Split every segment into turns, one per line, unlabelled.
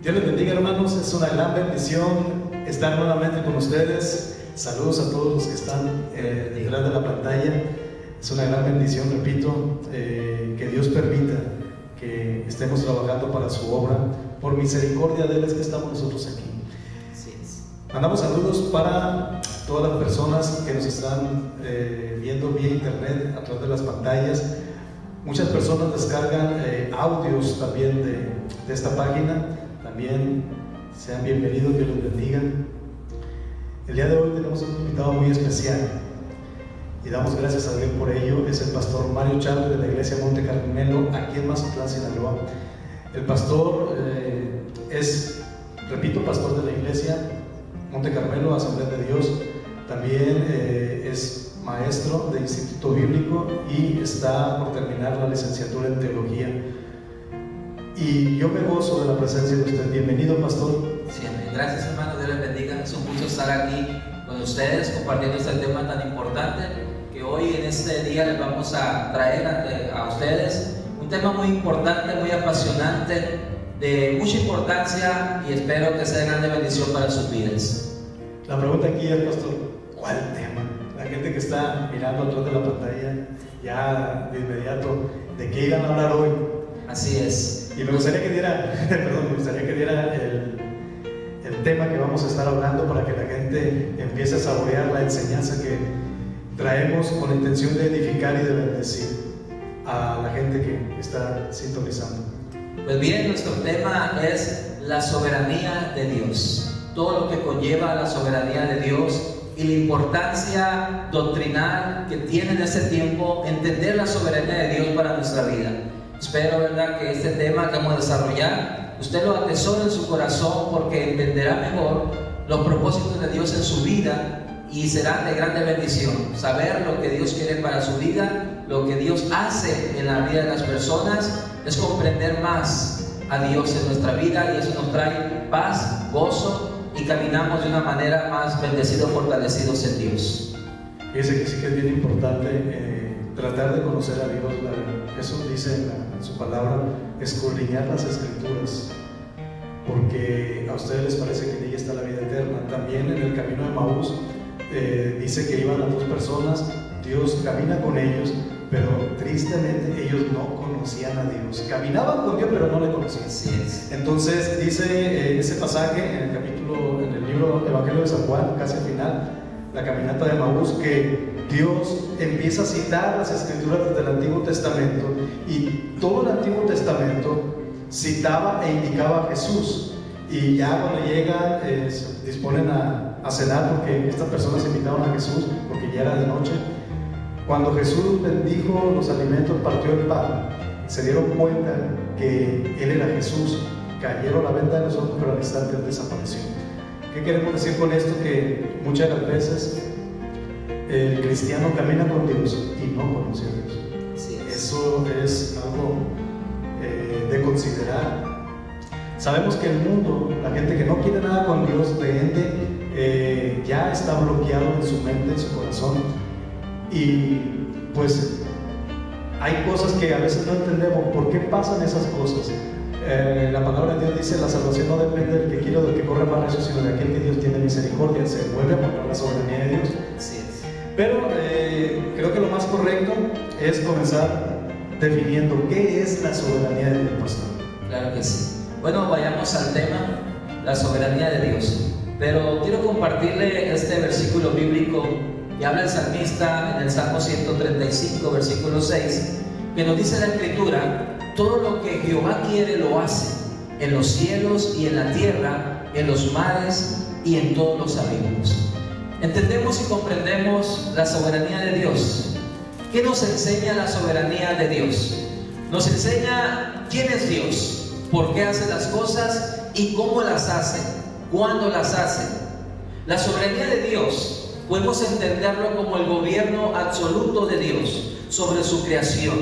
Dios les bendiga, hermanos. Es una gran bendición estar nuevamente con ustedes. Saludos a todos los que están detrás de la pantalla. Es una gran bendición, repito, que Dios permita que estemos trabajando para su obra. Por misericordia de Él es que estamos nosotros aquí. Mandamos saludos para todas las personas que nos están viendo vía internet a través de las pantallas. Muchas personas descargan audios también de esta página. También sean bienvenidos, Dios los bendiga. El día de hoy tenemos un invitado muy especial y damos gracias a Dios por ello. Es el pastor Mario Chávez de la iglesia Monte Carmelo, aquí en Mazatlán, Sinaloa. El pastor es, repito, pastor de la iglesia Monte Carmelo, Asamblea de Dios. También es maestro de Instituto Bíblico y está por terminar la licenciatura en Teología. Y yo me gozo de la presencia de usted. Bienvenido, pastor.
Siempre. Gracias, hermano. Dios les bendiga. Es un gusto estar aquí con ustedes compartiendo este tema tan importante que hoy en este día les vamos a traer a ustedes. Un tema muy importante, muy apasionante, de mucha importancia, y espero que sea de grande bendición para sus vidas.
La pregunta aquí es, pastor, ¿cuál tema? La gente que está mirando atrás de la pantalla ya de inmediato, ¿de qué irán a hablar hoy?
Así es.
Y me gustaría que diera, el tema que vamos a estar hablando para que la gente empiece a saborear la enseñanza que traemos con la intención de edificar y de bendecir a la gente que está sintonizando.
Pues bien, nuestro tema es la soberanía de Dios. Todo lo que conlleva la soberanía de Dios y la importancia doctrinal que tiene en este tiempo entender la soberanía de Dios para nuestra vida. Espero, ¿verdad?, que este tema que vamos a desarrollar, usted lo atesore en su corazón, porque entenderá mejor los propósitos de Dios en su vida y será de grande bendición. Saber lo que Dios quiere para su vida, lo que Dios hace en la vida de las personas, es comprender más a Dios en nuestra vida, y eso nos trae paz, gozo, y caminamos de una manera más bendecidos, fortalecidos en Dios.
Fíjese que sí que es bien importante tratar de conocer a Dios. Jesús dice en su palabra, escudriñar las Escrituras, porque a ustedes les parece que en ella está la vida eterna. También en el camino de Emaús dice que iban a dos personas, Dios camina con ellos, pero tristemente ellos no conocían a Dios. Caminaban con Dios, pero no le conocían.
Así es.
Entonces dice ese pasaje en el libro Evangelio de San Juan, casi al final, la caminata de Emaús, que Dios empieza a citar las Escrituras desde el Antiguo Testamento, y todo el Antiguo Testamento citaba e indicaba a Jesús. Y ya cuando llegan, se disponen a cenar, porque estas personas invitaron a Jesús porque ya era de noche. Cuando Jesús bendijo los alimentos, partió el pan, se dieron cuenta que Él era Jesús, cayeron la venda de los ojos, pero al instante Él desapareció. ¿Qué queremos decir con esto? Que muchas de las veces el cristiano camina con Dios y no conoce a Dios.
Sí es.
Eso es algo de considerar. Sabemos que el mundo, la gente que no quiere nada con Dios, de ende, ya está bloqueado en su mente, en su corazón, y pues hay cosas que a veces no entendemos. ¿Por qué pasan esas cosas? La palabra de Dios dice: la salvación no depende del que quiere o del que corre más recio, sino de aquel que Dios tiene misericordia. Se vuelve a poner la soberanía de Dios.
Así es.
Pero creo que lo más correcto es comenzar definiendo qué es la soberanía de Dios, pastor.
Claro que sí. Bueno, vayamos al tema, la soberanía de Dios. Pero quiero compartirle este versículo bíblico que habla el salmista en el Salmo 135, versículo 6, que nos dice la Escritura: todo lo que Jehová quiere lo hace, en los cielos y en la tierra, en los mares y en todos los abismos. Entendemos y comprendemos la soberanía de Dios. ¿Qué nos enseña la soberanía de Dios? Nos enseña quién es Dios, por qué hace las cosas y cómo las hace, cuándo las hace. La soberanía de Dios podemos entenderlo como el gobierno absoluto de Dios sobre su creación,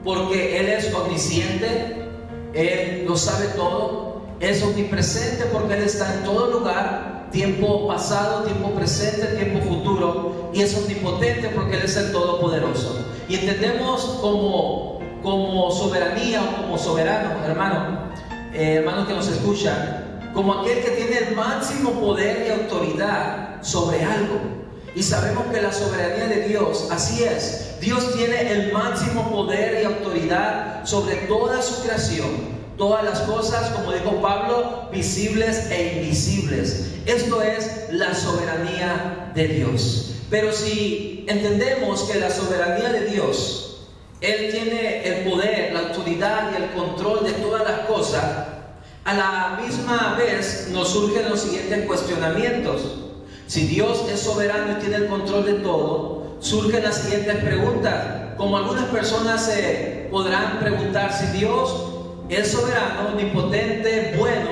porque Él es omnisciente, Él lo sabe todo, es omnipresente porque Él está en todo lugar, tiempo pasado, tiempo presente, tiempo futuro, y es omnipotente porque Él es el Todopoderoso. Y entendemos como soberanía o como soberano, hermano, hermanos que nos escuchan, como aquel que tiene el máximo poder y autoridad sobre algo. Y sabemos que la soberanía de Dios, así es, Dios tiene el máximo poder y autoridad sobre toda su creación. Todas las cosas, como dijo Pablo, visibles e invisibles. Esto es la soberanía de Dios. Pero si entendemos que la soberanía de Dios, Él tiene el poder, la autoridad y el control de todas las cosas, a la misma vez nos surgen los siguientes cuestionamientos. Si Dios es soberano y tiene el control de todo, surgen las siguientes preguntas. Como algunas personas se podrán preguntar, si Dios es soberano, omnipotente, bueno,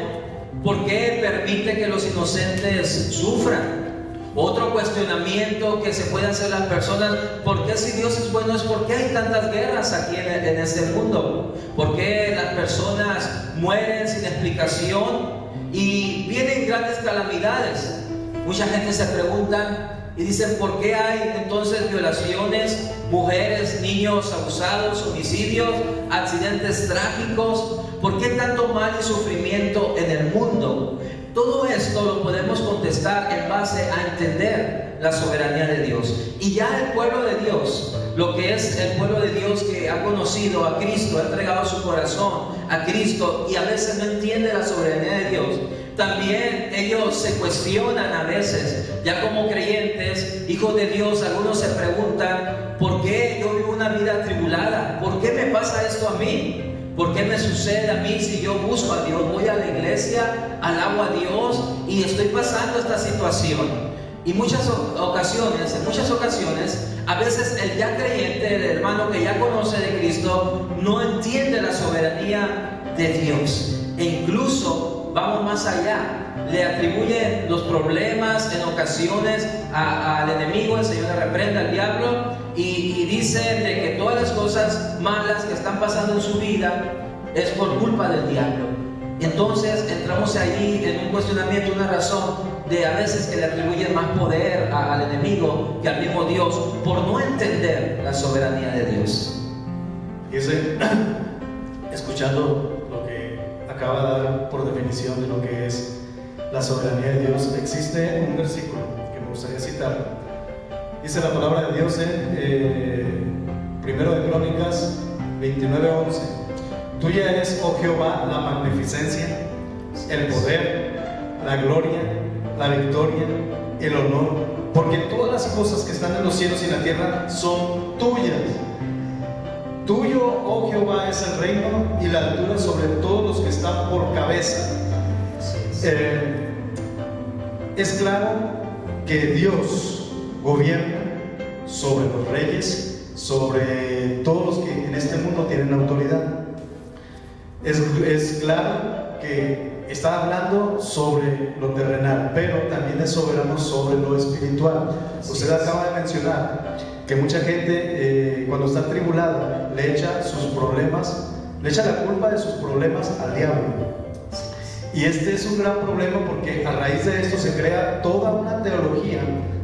¿por qué permite que los inocentes sufran? Otro cuestionamiento que se puede hacer las personas: ¿por qué si Dios es bueno, es por qué hay tantas guerras aquí en este mundo? ¿Por qué las personas mueren sin explicación y vienen grandes calamidades? Mucha gente se pregunta y dicen: ¿por qué hay entonces violaciones, mujeres, niños abusados, homicidios, accidentes trágicos? ¿Por qué tanto mal y sufrimiento en el mundo? Todo esto lo podemos contestar en base a entender la soberanía de Dios. Y ya el pueblo de Dios, lo que es el pueblo de Dios que ha conocido a Cristo, ha entregado su corazón a Cristo y a veces no entiende la soberanía de Dios, también ellos se cuestionan a veces, ya como creyentes, hijos de Dios. Algunos se preguntan: ¿por qué yo vivo una vida atribulada? ¿Por qué me pasa esto a mí? ¿Por qué me sucede a mí si yo busco a Dios, voy a la iglesia, alabo a Dios y estoy pasando esta situación? Y en muchas ocasiones, a veces el ya creyente, el hermano que ya conoce de Cristo, no entiende la soberanía de Dios. E incluso vamos más allá, le atribuyen los problemas en ocasiones al enemigo. El Señor le reprenda al diablo y dicen de que todas las cosas malas que están pasando en su vida es por culpa del diablo. Entonces entramos allí en un cuestionamiento, una razón de a veces que le atribuyen más poder al enemigo que al mismo Dios, por no entender la soberanía de Dios.
Fíjese, escuchando lo que acaba de dar por definición de lo que es la soberanía de Dios, existe un versículo que me gustaría citar. Dice la palabra de Dios en 1 de Crónicas 29:11: Tuya es, oh Jehová, la magnificencia, el poder, la gloria, la victoria, el honor, porque todas las cosas que están en los cielos y en la tierra son tuyas. Tuyo, oh Jehová, es el reino y la altura sobre todos los que están por cabeza. Es claro que Dios gobierna sobre los reyes, sobre todos los que en este mundo tienen autoridad. Es claro que está hablando sobre lo terrenal, pero también es soberano sobre lo espiritual. Usted acaba de mencionar que mucha gente cuando está atribulada le echa sus problemas, le echa la culpa de sus problemas al diablo. Y este es un gran problema, porque a raíz de esto se crea toda una teología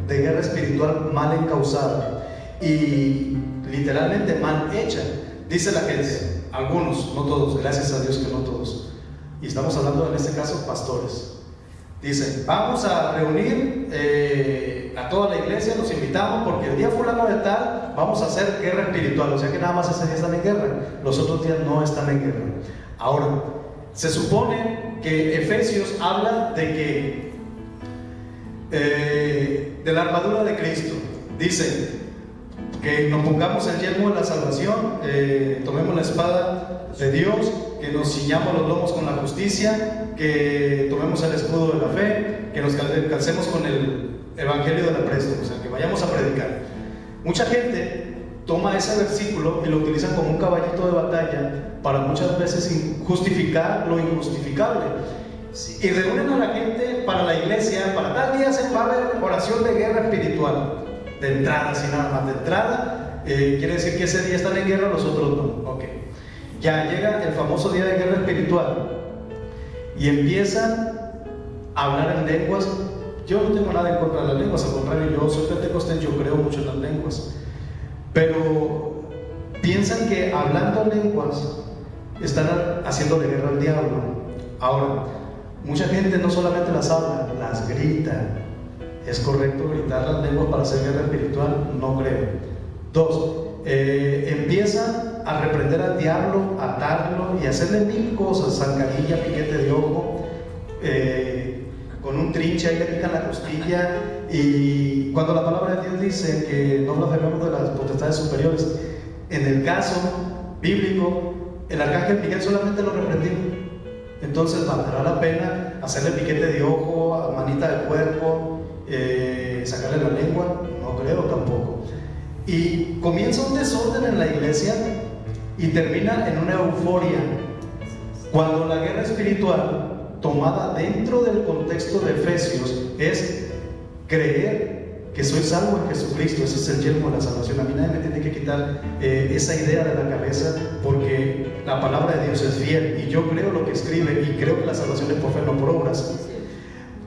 de guerra espiritual mal encausada y literalmente mal hecha. Dice la gente, algunos, no todos, gracias a Dios que no todos, y estamos hablando en este caso pastores, dicen: vamos a reunir a toda la iglesia, los invitamos porque el día fulano de tal vamos a hacer guerra espiritual. O sea que nada más ese día están en guerra, los otros días no están en guerra. Ahora, se supone que Efesios habla de que de la armadura de Cristo. Dice que nos pongamos el yelmo de la salvación, tomemos la espada de Dios, que nos ciñamos los lomos con la justicia, que tomemos el escudo de la fe, que nos calcemos con el evangelio de la presta, o sea, que vayamos a predicar. Mucha gente toma ese versículo y lo utiliza como un caballito de batalla para muchas veces justificar lo injustificable. Y reúnen a la gente para la iglesia, para tal día se va a haber oración de guerra espiritual. De entrada, sin nada más de entrada, quiere decir que ese día están en guerra, los otros no. Ok. Ya llega el famoso día de guerra espiritual y empiezan a hablar en lenguas. Yo no tengo nada en contra de las lenguas, al contrario, yo soy pentecostés, yo creo mucho en las lenguas. Pero piensan que hablando lenguas están haciéndole guerra al diablo. Ahora, mucha gente no solamente las habla, las grita. ¿Es correcto gritar las lenguas para hacer guerra espiritual? No creo. 2, empieza a reprender al diablo, atarlo y hacerle mil cosas, zancadilla, piquete de ojo, con un trinche ahí le pican la costilla. Y cuando la palabra de Dios dice que no blasfememos de las potestades superiores, en el caso bíblico, el arcángel Miguel solamente lo reprendió. Entonces valdrá la pena hacerle piquete de ojo, manita de cuerpo, sacarle la lengua. No creo tampoco. Y comienza un desorden en la iglesia y termina en una euforia, cuando la guerra espiritual, tomada dentro del contexto de Efesios, es creer que soy salvo en Jesucristo. Ese es el yelmo de la salvación. A mí nadie me tiene que quitar esa idea de la cabeza, porque la palabra de Dios es fiel y yo creo lo que escribe, y creo que la salvación es por fe, no por obras.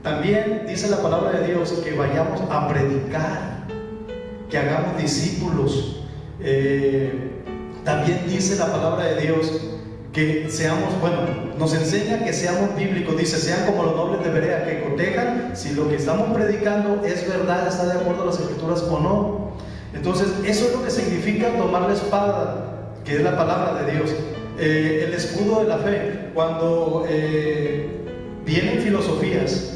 También dice la palabra de Dios que vayamos a predicar, que hagamos discípulos. También dice la palabra de Dios que seamos, nos enseña que seamos bíblicos. Dice, sean como los nobles de Berea, que cotejan si lo que estamos predicando es verdad, está de acuerdo a las escrituras o no. Entonces, eso es lo que significa tomar la espada, que es la palabra de Dios, el escudo de la fe. Cuando vienen filosofías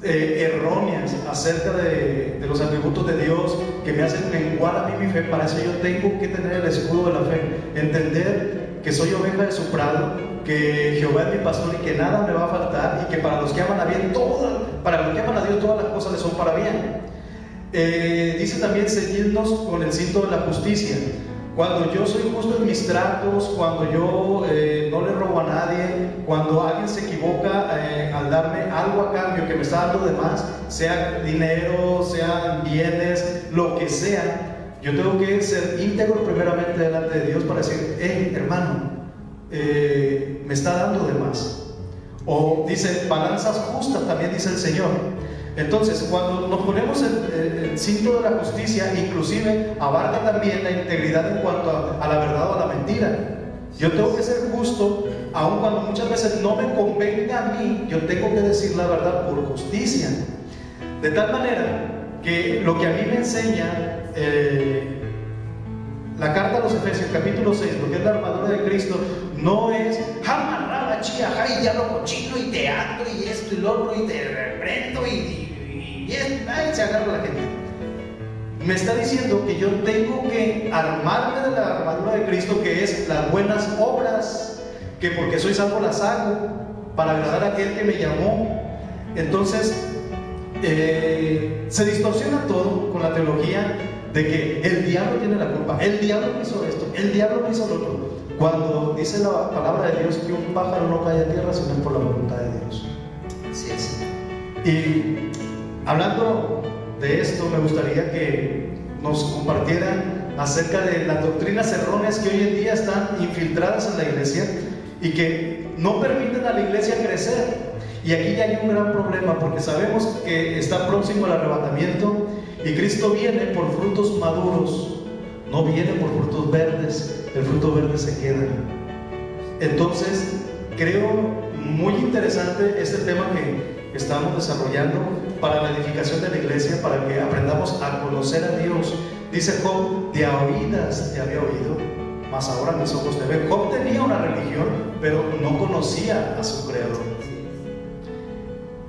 erróneas acerca de los atributos de Dios que me hacen menguar a mí mi fe, para eso yo tengo que tener el escudo de la fe, entender que soy oveja de su prado, que Jehová es mi pastor y que nada me va a faltar, y que para los que aman a bien para los que aman a Dios todas las cosas les son para bien. Dice también ceñirnos con el cinto de la justicia. Cuando yo soy justo en mis tratos, cuando yo no le robo a nadie, cuando alguien se equivoca al darme algo a cambio que me está dando de más, sea dinero, sean bienes, lo que sea, yo tengo que ser íntegro primeramente delante de Dios para decir, hermano, me está dando de más. O dice, balanzas justas, también dice el Señor. Entonces, cuando nos ponemos el cinto de la justicia, inclusive abarca también la integridad en cuanto a la verdad o a la mentira. Yo tengo que ser justo, aun cuando muchas veces no me convenga a mí, yo tengo que decir la verdad por justicia. De tal manera que lo que a mí me enseña la carta a los Efesios, capítulo 6, lo que es la armadura de Cristo, no es jamarraba, chía, y diablo cochino, y te ato, y esto y lo otro, y te reprendo, y se agarra la gente. Me está diciendo que yo tengo que armarme de la armadura de Cristo, que es las buenas obras, que porque soy salvo las hago, para agradar a aquel que me llamó. Entonces, se distorsiona todo con la teología de que el diablo tiene la culpa, el diablo hizo esto, el diablo hizo lo otro, cuando dice la palabra de Dios que un pájaro no cae a tierra sino por la voluntad de Dios.
Así es.
Y hablando de esto, me gustaría que nos compartieran acerca de las doctrinas erróneas que hoy en día están infiltradas en la iglesia y que no permiten a la iglesia crecer. Y aquí ya hay un gran problema, porque sabemos que está próximo el arrebatamiento y Cristo viene por frutos maduros, no viene por frutos verdes. El fruto verde se queda. Entonces, creo muy interesante este tema que estamos desarrollando para la edificación de la iglesia, para que aprendamos a conocer a Dios. Dice Job, de a oídas te había oído, mas ahora mis ojos te ven. Job tenía una religión, pero no conocía a su creador.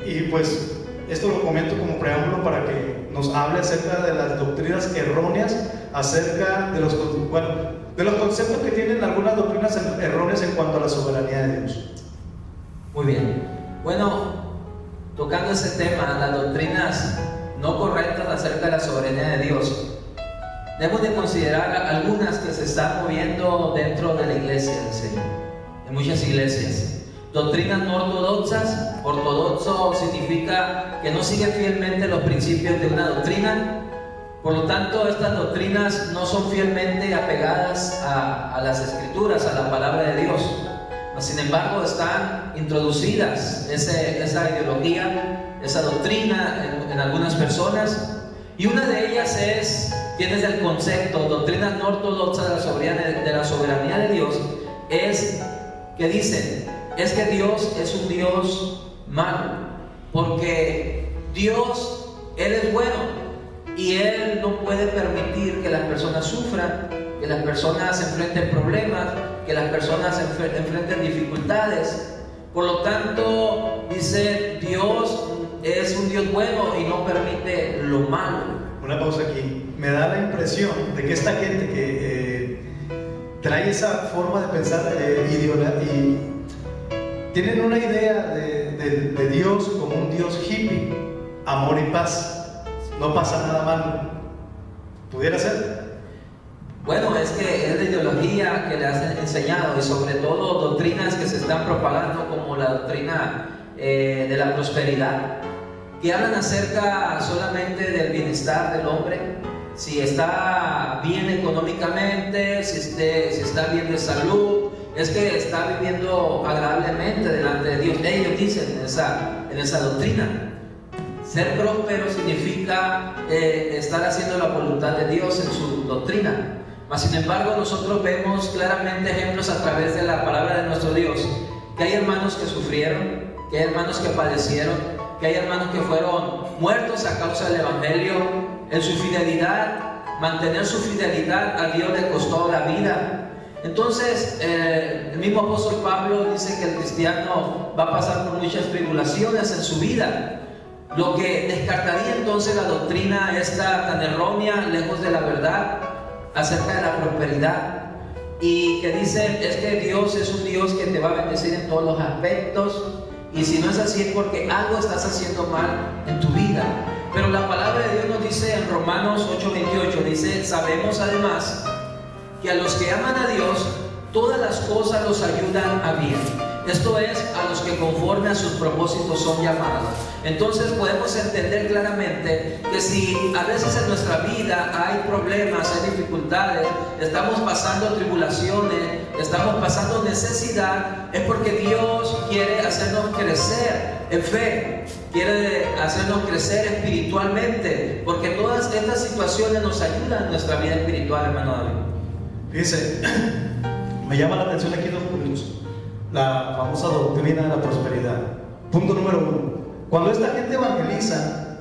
Y pues esto lo comento como preámbulo para que nos hable acerca de las doctrinas erróneas, acerca de los conceptos que tienen algunas doctrinas erróneas en cuanto a la soberanía de Dios.
Muy bien. Bueno, tocando ese tema, las doctrinas no correctas acerca de la soberanía de Dios, debemos de considerar algunas que se están moviendo dentro de la iglesia del Señor, en muchas iglesias. Doctrinas no ortodoxas. Ortodoxo significa que no sigue fielmente los principios de una doctrina. Por lo tanto, estas doctrinas no son fielmente apegadas a las escrituras, a la palabra de Dios. Sin embargo, están introducidas esa ideología, esa doctrina en algunas personas. Y una de ellas tienes el concepto, doctrinas no ortodoxas de la soberanía de Dios, es que dicen es que Dios es un Dios malo, porque Dios, Él es bueno y Él no puede permitir que las personas sufran, que las personas enfrenten problemas, que las personas enfrenten dificultades. Por lo tanto, dice, Dios es un Dios bueno y no permite lo malo.
Una pausa aquí. Me da la impresión de que esta gente que trae esa forma de pensar y tienen una idea de Dios como un Dios hippie, amor y paz. No pasa nada malo. ¿Pudiera ser?
Bueno, es que es la ideología que le han enseñado, y sobre todo doctrinas que se están propagando, como la doctrina de la prosperidad, que hablan acerca solamente del bienestar del hombre, si está bien económicamente, si está bien de salud, es que está viviendo agradablemente delante de Dios. Ellos dicen en esa doctrina. Ser próspero significa estar haciendo la voluntad de Dios en su doctrina. Mas sin embargo, nosotros vemos claramente ejemplos a través de la palabra de nuestro Dios, que hay hermanos que sufrieron, que hay hermanos que padecieron, que hay hermanos que fueron muertos a causa del Evangelio. En su fidelidad, mantener su fidelidad a Dios le costó la vida. Entonces, el mismo apóstol Pablo dice que el cristiano va a pasar por muchas tribulaciones en su vida, lo que descartaría entonces la doctrina esta tan errónea, lejos de la verdad, acerca de la prosperidad, y que dicen es que Dios es un Dios que te va a bendecir en todos los aspectos, y si no es así es porque algo estás haciendo mal en tu vida. Pero la palabra de Dios nos dice en Romanos 8:28, dice, sabemos además que a los que aman a Dios, todas las cosas los ayudan a bien. Esto es, a los que conforme a sus propósitos son llamados. Entonces podemos entender claramente que si a veces en nuestra vida hay problemas, hay dificultades, estamos pasando tribulaciones, estamos pasando necesidad, es porque Dios quiere hacernos crecer en fe, quiere hacernos crecer espiritualmente, porque todas estas situaciones nos ayudan en nuestra vida espiritual, hermano David.
Fíjense, me llama la atención aquí dos puntos. La famosa doctrina de la prosperidad. Punto número 1. Cuando esta gente evangeliza,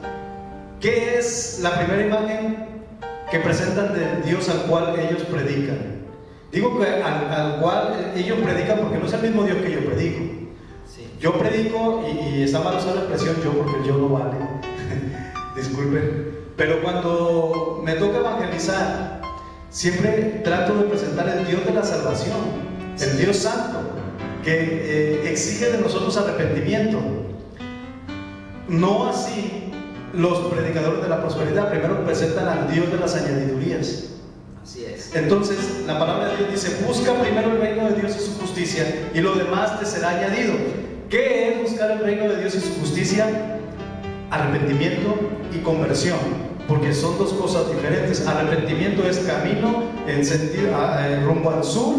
¿qué es la primera imagen que presentan del Dios al cual ellos predican? Digo que al cual ellos predican porque no es el mismo Dios que yo predico. Sí. Yo predico, y está mal usar la expresión yo porque el yo no vale. Disculpen. Pero cuando me toca evangelizar, siempre trato de presentar el Dios de la salvación, el Dios santo, que exige de nosotros arrepentimiento. No así los predicadores de la prosperidad. Primero presentan al Dios de las añadidurías.
Así es.
Entonces la palabra de Dios dice, busca primero el reino de Dios y su justicia, y lo demás te será añadido. ¿Qué es buscar el reino de Dios y su justicia? Arrepentimiento y conversión, porque son dos cosas diferentes. Arrepentimiento es camino en sentido rumbo al sur,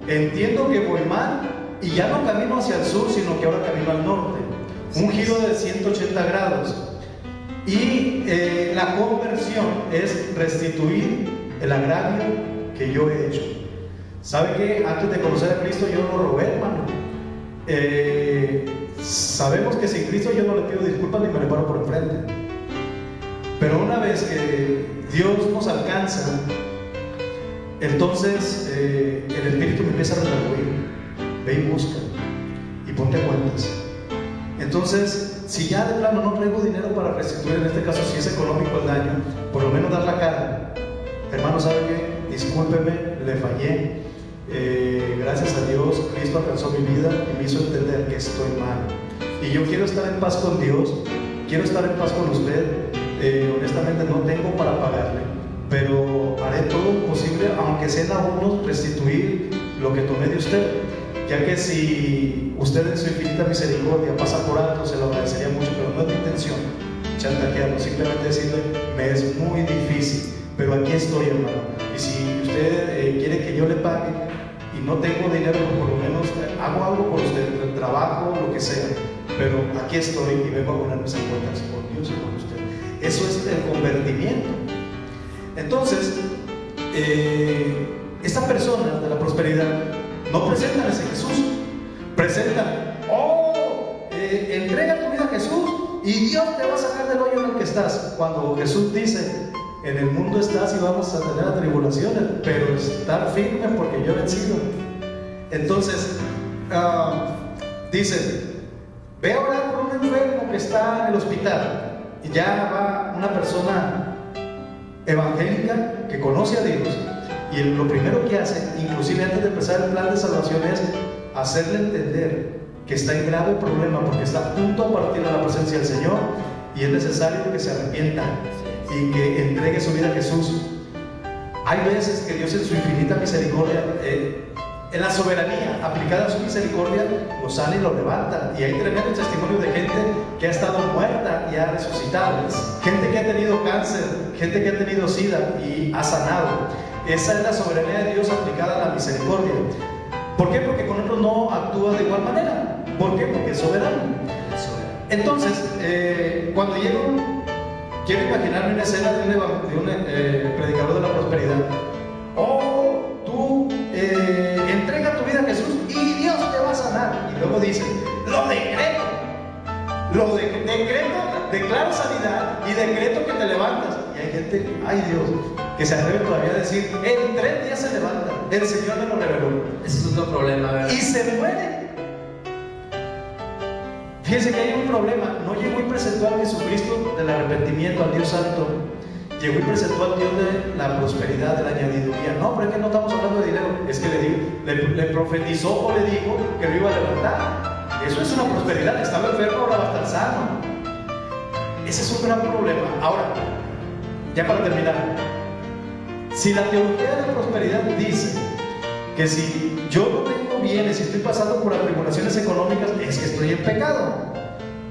entiendo que voy mal y ya no camino hacia el sur, sino que ahora camino al norte, un giro de 180 grados. Y la conversión es restituir el agravio que yo he hecho. ¿Sabe que antes de conocer a Cristo yo no robé, hermano? Sabemos que sin Cristo yo no le pido disculpas ni me le paro por enfrente. Pero una vez que Dios nos alcanza, entonces el Espíritu me empieza a redarguir. Ve y busca y ponte cuentas. Entonces, si ya de plano no traigo dinero para restituir, en este caso si es económico el daño, por lo menos dar la cara. Hermano, ¿sabe qué? Discúlpeme, le fallé. Gracias a Dios, Cristo alcanzó mi vida y me hizo entender que estoy mal. Y yo quiero estar en paz con Dios, quiero estar en paz con usted. Honestamente no tengo para pagarle, pero haré todo lo posible, aunque sea a unos, restituir lo que tomé de usted. Ya que si usted en su infinita misericordia pasa por alto, se lo agradecería mucho, pero no es mi intención chantajearlo, simplemente decirle, me es muy difícil, pero aquí estoy, hermano. Y si usted quiere que yo le pague y no tengo dinero, por lo menos hago algo por usted, trabajo, lo que sea, pero aquí estoy y vengo a ponerme en cuentas con Dios y con usted. Eso es el convertimiento. Entonces, estas personas de la prosperidad no presentan a ese Jesús, presentan, entrega tu vida a Jesús y Dios te va a sacar del hoyo en el que estás. Cuando Jesús dice, en el mundo estás y vamos a tener tribulaciones, pero estar firme porque yo he vencido. Entonces, dicen, ve a orar por un enfermo que está en el hospital, y ya va una persona evangélica que conoce a Dios, y lo primero que hace, inclusive antes de empezar el plan de salvación, es hacerle entender que está en grave problema porque está a punto de partir a la presencia del Señor y es necesario que se arrepienta y que entregue su vida a Jesús. Hay veces que Dios, en su infinita misericordia, en la soberanía aplicada a su misericordia, lo sana y lo levanta. Y hay tremendos testimonios de gente que ha estado muerta y ha resucitado, gente que ha tenido cáncer, gente que ha tenido sida y ha sanado. Esa es la soberanía de Dios aplicada a la misericordia. ¿Por qué? Porque con nosotros no actúa de igual manera. ¿Por qué? Porque es soberano. Entonces, cuando llego, quiero imaginarme una escena de un predicador de la prosperidad. Tú entrega tu vida a Jesús y Dios te va a sanar. Y luego dice, lo decreto, declaro sanidad y decreto que te levantas. Y hay gente, ay Dios, que se atreve todavía a decir, en 3 días se levanta, el Señor me lo reveló.
Ese es otro problema, ¿verdad?
Y se muere. Fíjense que hay un problema. No llegó y presentó a Jesucristo del arrepentimiento, al Dios Santo. Llegó y presentó al Dios de la prosperidad, de la añadiduría. No, pero es que no estamos hablando de dinero. Es que le profetizó o le dijo que lo iba a levantar. Eso es una prosperidad. Estaba enfermo, ahora va a estar sano. Ese es un gran problema. Ahora, ya para terminar, si la teología de la prosperidad dice que si yo no tengo bienes, si estoy pasando por atribulaciones económicas, es que estoy en pecado.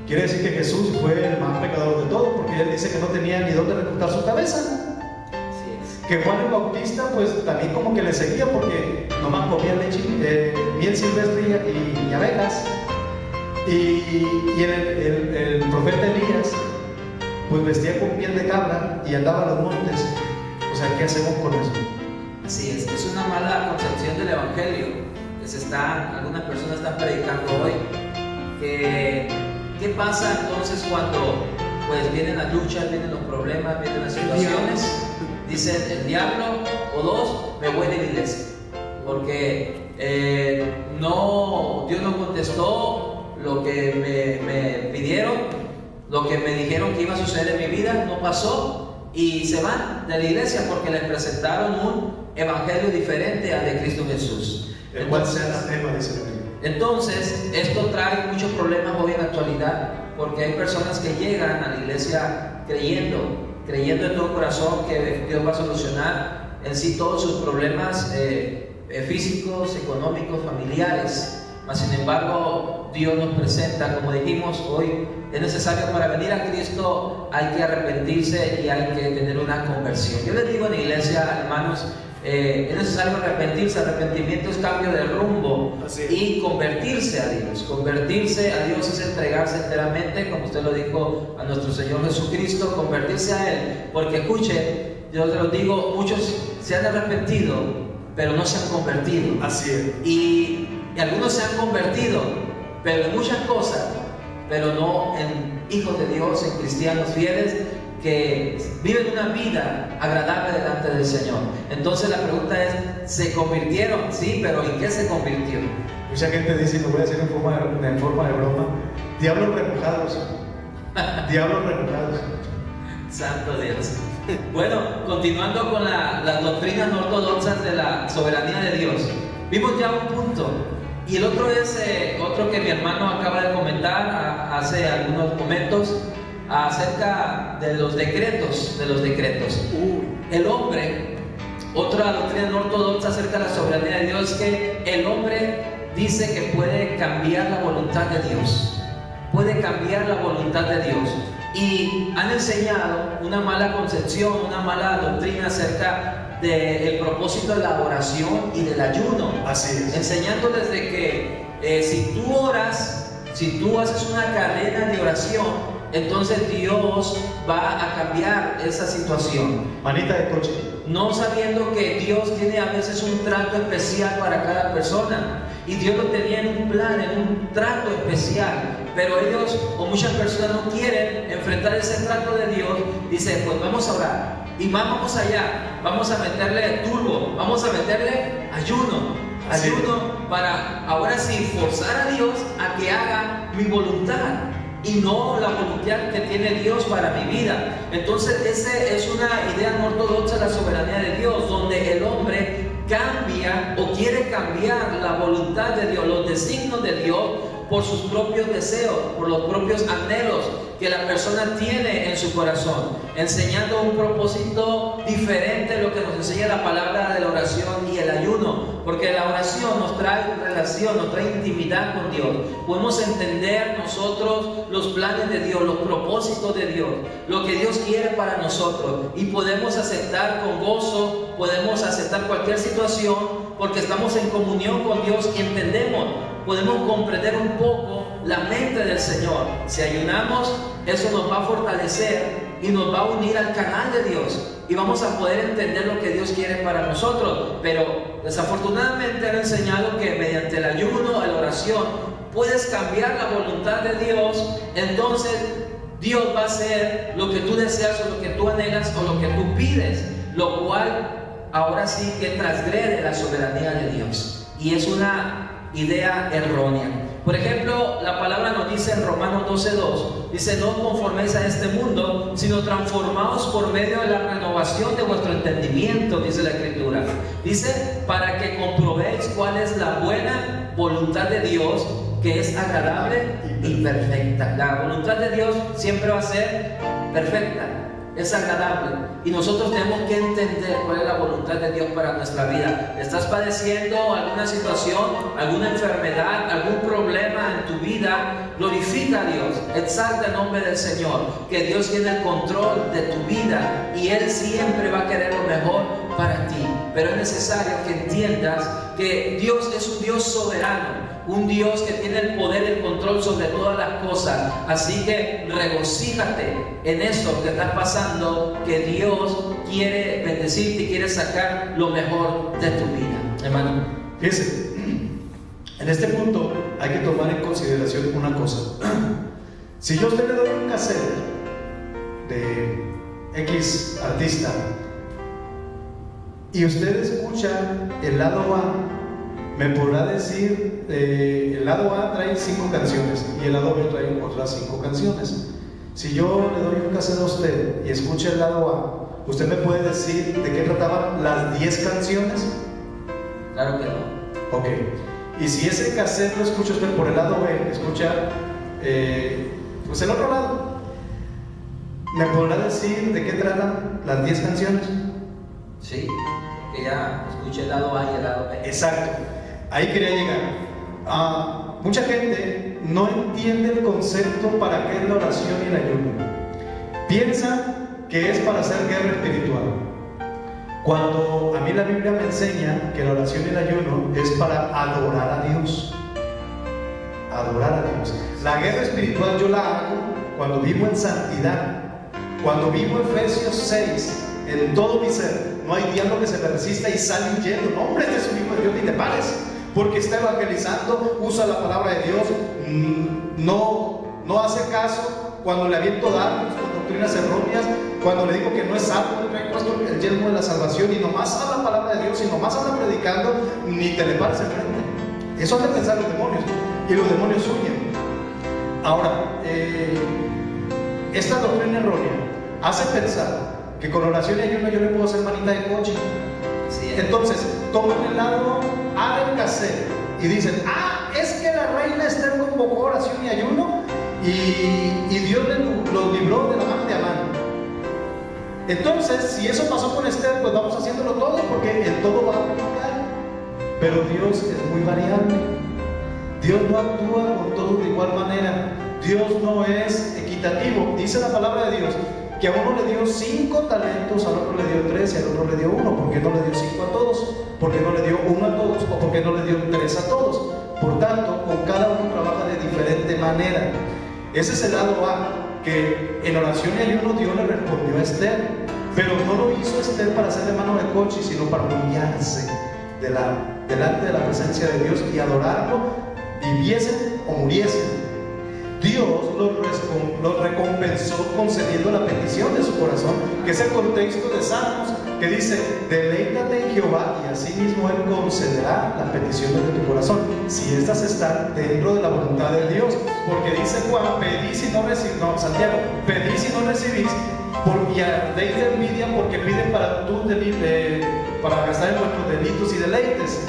Quiere decir que Jesús fue el más pecador de todos, porque él dice que no tenía ni dónde recostar su cabeza. Que Juan el Bautista, pues también como que le seguía, porque nomás comía leche, miel silvestre y abejas. Y el profeta Elías, pues vestía con piel de cabra y andaba a los montes. O sea, ¿qué hacemos con eso?
Así es una mala concepción del Evangelio que algunas personas están predicando hoy. ¿Qué pasa entonces cuando pues vienen las luchas, vienen los problemas, vienen las situaciones? Dicen, el diablo o dos, me voy de la iglesia, porque Dios no contestó lo que me pidieron, lo que me dijeron que iba a suceder en mi vida, no pasó, y se van de la iglesia porque les presentaron un evangelio diferente al de Cristo Jesús.
El cual sea el tema, dice la Biblia.
Entonces, esto trae muchos problemas hoy en la actualidad, porque hay personas que llegan a la iglesia creyendo en todo corazón que Dios va a solucionar en sí todos sus problemas físicos, económicos, familiares. Mas sin embargo, Dios nos presenta, como dijimos hoy, es necesario para venir a Cristo, hay que arrepentirse y hay que tener una conversión. Yo les digo en la iglesia, hermanos, es necesario arrepentirse. Arrepentimiento es cambio de rumbo y convertirse a Dios. Convertirse a Dios es entregarse enteramente, como usted lo dijo, a nuestro Señor Jesucristo, convertirse a Él. Porque escuche, yo te lo digo, muchos se han arrepentido, pero no se han convertido.
Así es.
Y algunos se han convertido, pero en muchas cosas, pero no en hijos de Dios, en cristianos fieles que viven una vida agradable delante del Señor. Entonces la pregunta es, ¿se convirtieron? Sí, pero ¿en qué se convirtió?
Mucha gente dice, y lo voy a decir en forma de broma, diablos remojados. Diablos remojados.
Santo Dios. Bueno, continuando con las doctrinas no ortodoxas de la soberanía de Dios, vimos ya un punto. Y el otro es otro que mi hermano acaba de comentar hace algunos momentos, acerca de los decretos. El hombre, otra doctrina no ortodoxa acerca de la soberanía de Dios, es que el hombre dice que puede cambiar la voluntad de Dios. Puede cambiar la voluntad de Dios. Y han enseñado una mala concepción, una mala doctrina acerca del propósito de la oración y del ayuno.
Así es.
Enseñándoles de que si tú oras, si tú haces una cadena de oración, entonces Dios va a cambiar esa situación.
Manita de coche.
no sabiendo que Dios tiene a veces un trato especial para cada persona. Y Dios lo tenía en un plan, en un trato especial. Pero ellos o muchas personas no quieren enfrentar ese trato de Dios. Dicen, pues vamos a orar. Y más vamos allá. Vamos a meterle turbo. Vamos a meterle ayuno. Ayuno para ahora sí forzar a Dios a que haga mi voluntad y no la voluntad que tiene Dios para mi vida. Entonces esa es una idea no ortodoxa de la soberanía de Dios, donde el hombre cambia o quiere cambiar la voluntad de Dios, los designios de Dios, por sus propios deseos, por los propios anhelos que la persona tiene en su corazón, enseñando un propósito diferente a lo que nos enseña la palabra de la oración y el ayuno, porque la oración nos trae relación, nos trae intimidad con Dios. Podemos entender nosotros los planes de Dios, los propósitos de Dios, lo que Dios quiere para nosotros, y podemos aceptar con gozo, podemos aceptar cualquier situación porque estamos en comunión con Dios y entendemos, podemos comprender un poco la mente del Señor. Si ayunamos, eso nos va a fortalecer y nos va a unir al canal de Dios y vamos a poder entender lo que Dios quiere para nosotros. Pero desafortunadamente han enseñado que mediante el ayuno, la oración, puedes cambiar la voluntad de Dios. Entonces Dios va a hacer lo que tú deseas o lo que tú anhelas o lo que tú pides, lo cual ahora sí que transgrede la soberanía de Dios, y es una idea errónea. Por ejemplo, la palabra nos dice en Romanos 12:2, dice: no os conforméis a este mundo, sino transformaos por medio de la renovación de vuestro entendimiento, dice la Escritura. Dice, para que comprobéis cuál es la buena voluntad de Dios, que es agradable y perfecta. La voluntad de Dios siempre va a ser perfecta, es agradable, y nosotros tenemos que entender cuál es la voluntad de Dios para nuestra vida. ¿Estás padeciendo alguna situación, alguna enfermedad, algún problema en tu vida? Glorifica a Dios, exalta el nombre del Señor, que Dios tiene el control de tu vida y Él siempre va a querer lo mejor para ti. Pero es necesario que entiendas que Dios es un Dios soberano, un Dios que tiene el poder y el control sobre todas las cosas. Así que regocíjate en esto que está pasando, que Dios quiere bendecirte y quiere sacar lo mejor de tu vida, hermano.
Fíjense, en este punto hay que tomar en consideración una cosa. Si yo a usted le doy un cassette de X artista y usted escucha el lado A, me podrá decir, el lado A trae 5 canciones y el lado B trae otras 5 canciones. Si yo le doy un cassette a usted y escucha el lado A, ¿usted me puede decir de qué trataban las 10 canciones?
Claro que no.
Ok. Y si ese cassette lo escucha usted por el lado B, escucha pues el otro lado, ¿me podrá decir de qué tratan las 10 canciones?
Sí, que ya escuché el lado A y el lado B.
Exacto. Ahí quería llegar. Mucha gente no entiende el concepto para qué es la oración y el ayuno. Piensa que es para hacer guerra espiritual, cuando a mí la Biblia me enseña que la oración y el ayuno es para adorar a Dios. Adorar a Dios. La guerra espiritual yo la hago cuando vivo en santidad, cuando vivo Efesios 6 en todo mi ser. No hay diablo que se me resista y sale huyendo. No, hombre, este es un hijo de Dios, ni te pares, porque está evangelizando, usa la palabra de Dios, no hace caso cuando le aviento dardos con doctrinas erróneas, cuando le digo que no es salvo, le traigo puesto el yelmo de la salvación y nomás habla la palabra de Dios y nomás anda predicando, ni te le pares enfrente. Eso hace pensar los demonios y los demonios huyen. Ahora, esta doctrina errónea hace pensar que con oración y ayuno yo le puedo hacer manita de coche.
Sí,
entonces toman el lado A del cassette y dicen: es que la reina Esther convocó oración y ayuno y Dios los libró de la mano de Amán. Entonces, si eso pasó con Esther, pues vamos haciéndolo todo, porque el todo va a aplicar. Pero Dios es muy variable. Dios no actúa con todos de igual manera. Dios no es equitativo. Dice la palabra de Dios que a uno le dio 5 talentos, al otro le dio 3 y al otro le dio 1. ¿Por qué no le dio 5 a todos? ¿Por qué no le dio 1 a todos? ¿O por qué no le dio 3 a todos? Por tanto, con cada uno trabaja de diferente manera. Ese es el lado A, que en oración y ayuno Dios le respondió a Esther. Pero no lo hizo Esther para hacer de mano de coche, sino para humillarse delante de la presencia de Dios y adorarlo, viviesen o muriesen. Dios los recompensó concediendo la petición de su corazón, que es el contexto de Salmos, que dice: deleítate en Jehová y asimismo Él concederá las peticiones de tu corazón, si estas están dentro de la voluntad de Dios. Porque dice Juan: pedís y no recibís, no, Santiago, pedís y no recibís, y ardéis de envidia porque piden para gastar en vuestros delitos y deleites.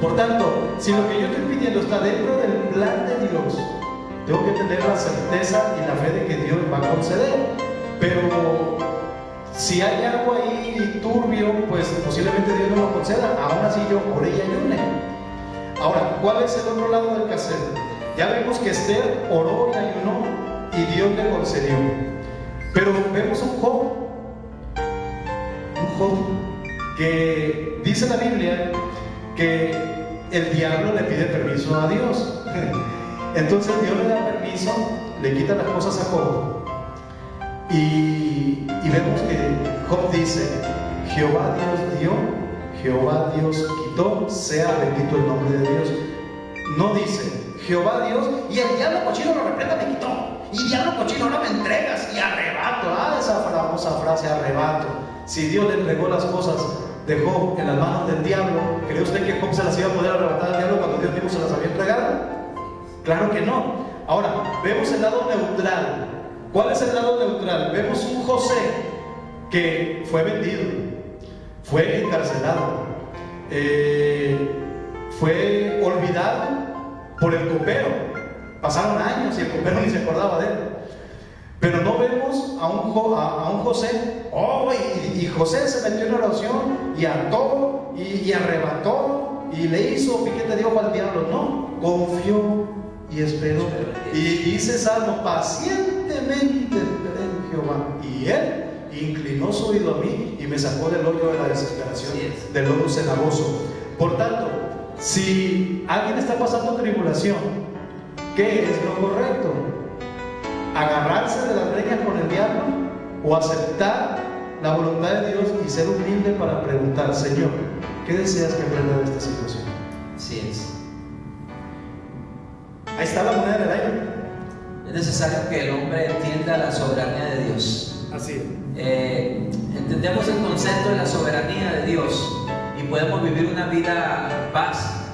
Por tanto, si lo que yo estoy pidiendo está dentro del plan de Dios, tengo que tener la certeza y la fe de que Dios va a conceder. Pero si hay algo ahí turbio, pues posiblemente Dios no lo conceda. Aún así yo oré y ayuné. Ahora, ¿cuál es el otro lado del cassette? Ya vemos que Esther oró y ayunó y Dios le concedió. Pero vemos un Job que dice la Biblia que el diablo le pide permiso a Dios. Entonces Dios le da permiso, le quita las cosas a Job, y vemos que Job dice: Jehová Dios dio, Jehová Dios quitó, sea bendito el nombre de Dios. No dice Jehová Dios y el diablo cochino lo reprenda, me quitó, y diablo cochino ahora me entregas y arrebato. Esa famosa frase, arrebato. Si Dios le entregó las cosas de Job en las manos del diablo, ¿cree usted que Job se las iba a poder arrebatar al diablo cuando Dios mismo se las había entregado? Claro que no. Ahora, vemos el lado neutral. ¿Cuál es el lado neutral? Vemos un José que fue vendido, fue encarcelado, fue olvidado por el copero. Pasaron años y el copero ni se acordaba de él. Pero no vemos a un José, y José se metió en oración y ató y arrebató y le hizo piquete de ojo al diablo. No, confió y esperó. Y dice Salmo: pacientemente esperé en Jehová, y Él inclinó su oído a mí y me sacó del hoyo de la desesperación, del lodo cenagoso. Por tanto, si alguien está pasando tribulación, ¿qué es lo correcto? ¿Agarrarse de las greñas con el diablo o aceptar la voluntad de Dios y ser humilde para preguntar: Señor, ¿qué deseas que aprenda de esta situación?
Así es.
Ahí está la moneda del año.
Es necesario que el hombre entienda la soberanía de Dios.
Así es.
Entendemos el concepto de la soberanía de Dios y podemos vivir una vida en paz,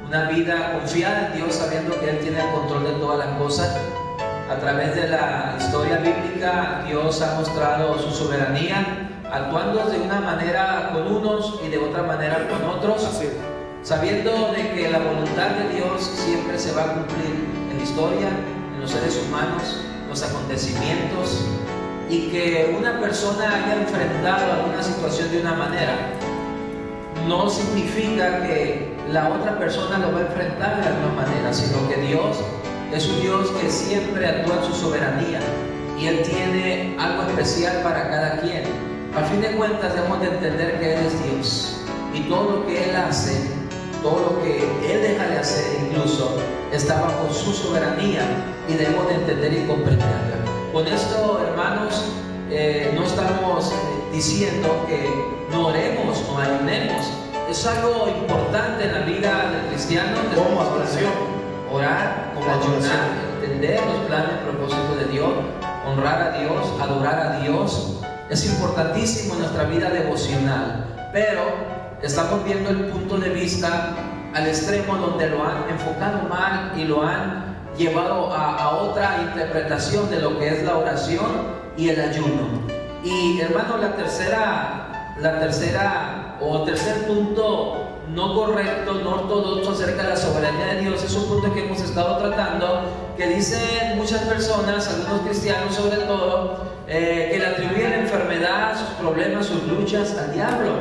una vida confiada en Dios, sabiendo que Él tiene el control de todas las cosas. A través de la historia bíblica, Dios ha mostrado su soberanía, actuando de una manera con unos y de otra manera con otros, sabiendo de que la voluntad de Dios siempre se va a cumplir en la historia, en los seres humanos, los acontecimientos, y que una persona haya enfrentado alguna situación de una manera no significa que la otra persona lo va a enfrentar de la misma manera, sino que Dios es un Dios que siempre actúa en su soberanía y Él tiene algo especial para cada quien. Al fin de cuentas debemos de entender que Él es Dios y todo lo que Él hace, todo lo que Él deja de hacer incluso, está bajo su soberanía y debemos de entender y comprenderla. Con esto, hermanos, no estamos diciendo que no oremos o ayunemos. Es algo importante en la vida del cristiano.
Como adoración.
Orar, como ayunar, entender los planes y propósitos de Dios, honrar a Dios, adorar a Dios. Es importantísimo en nuestra vida devocional, pero estamos viendo el punto de vista al extremo donde lo han enfocado mal y lo han llevado a otra interpretación de lo que es la oración y el ayuno. Y hermano, el tercer punto no correcto, no ortodoxo acerca de la soberanía de Dios, es un punto que hemos estado tratando, que dicen muchas personas, algunos cristianos sobre todo, que le atribuyen la enfermedad, sus problemas, sus luchas al diablo,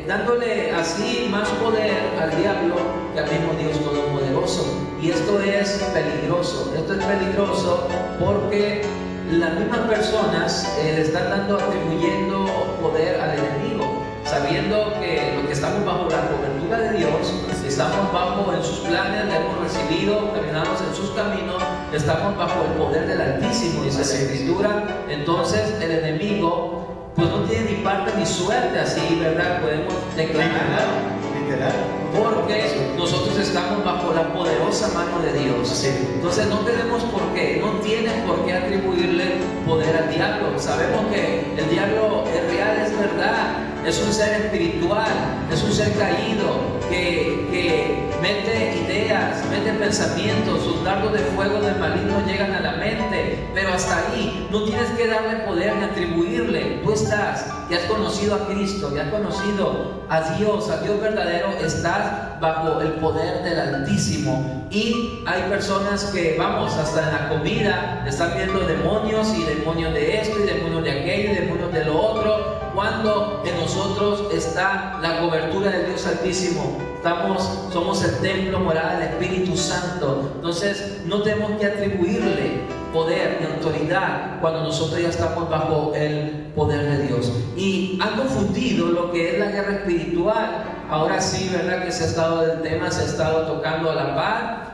dándole así más poder al diablo que al mismo Dios Todopoderoso. Y esto es peligroso. Esto es peligroso porque las mismas personas le están atribuyendo poder al enemigo, sabiendo que lo que estamos bajo la cobertura de Dios, estamos bajo en sus planes, le hemos recibido, caminamos en sus caminos, estamos bajo el poder del Altísimo, dice la Escritura. Entonces el enemigo pues no tiene ni parte ni suerte, así, ¿verdad? Podemos declarar.
Literal.
Porque nosotros estamos bajo la poderosa mano de Dios.
Sí.
Entonces no tenemos por qué, no tienes por qué atribuirle poder al diablo. Sabemos que el diablo es real, es verdad. Es un ser espiritual, es un ser caído que mete ideas, mete pensamientos, sus dardos de fuego del maligno llegan a la mente, pero hasta ahí no tienes que darle poder ni atribuirle. Tú estás, que has conocido a Cristo, que has conocido a Dios verdadero, estás bajo el poder del Altísimo. Y hay personas que, vamos, hasta en la comida están viendo demonios y demonios de esto y demonios de aquello y demonios de lo otro, cuando en nosotros está la cobertura del Dios Altísimo. Somos el templo, morada del Espíritu Santo. Entonces no tenemos que atribuirle poder y autoridad cuando nosotros ya estamos bajo el poder de Dios. Y han confundido lo que es la guerra espiritual. Ahora sí, ¿verdad? Que se ha estado del tema, se ha estado tocando a la par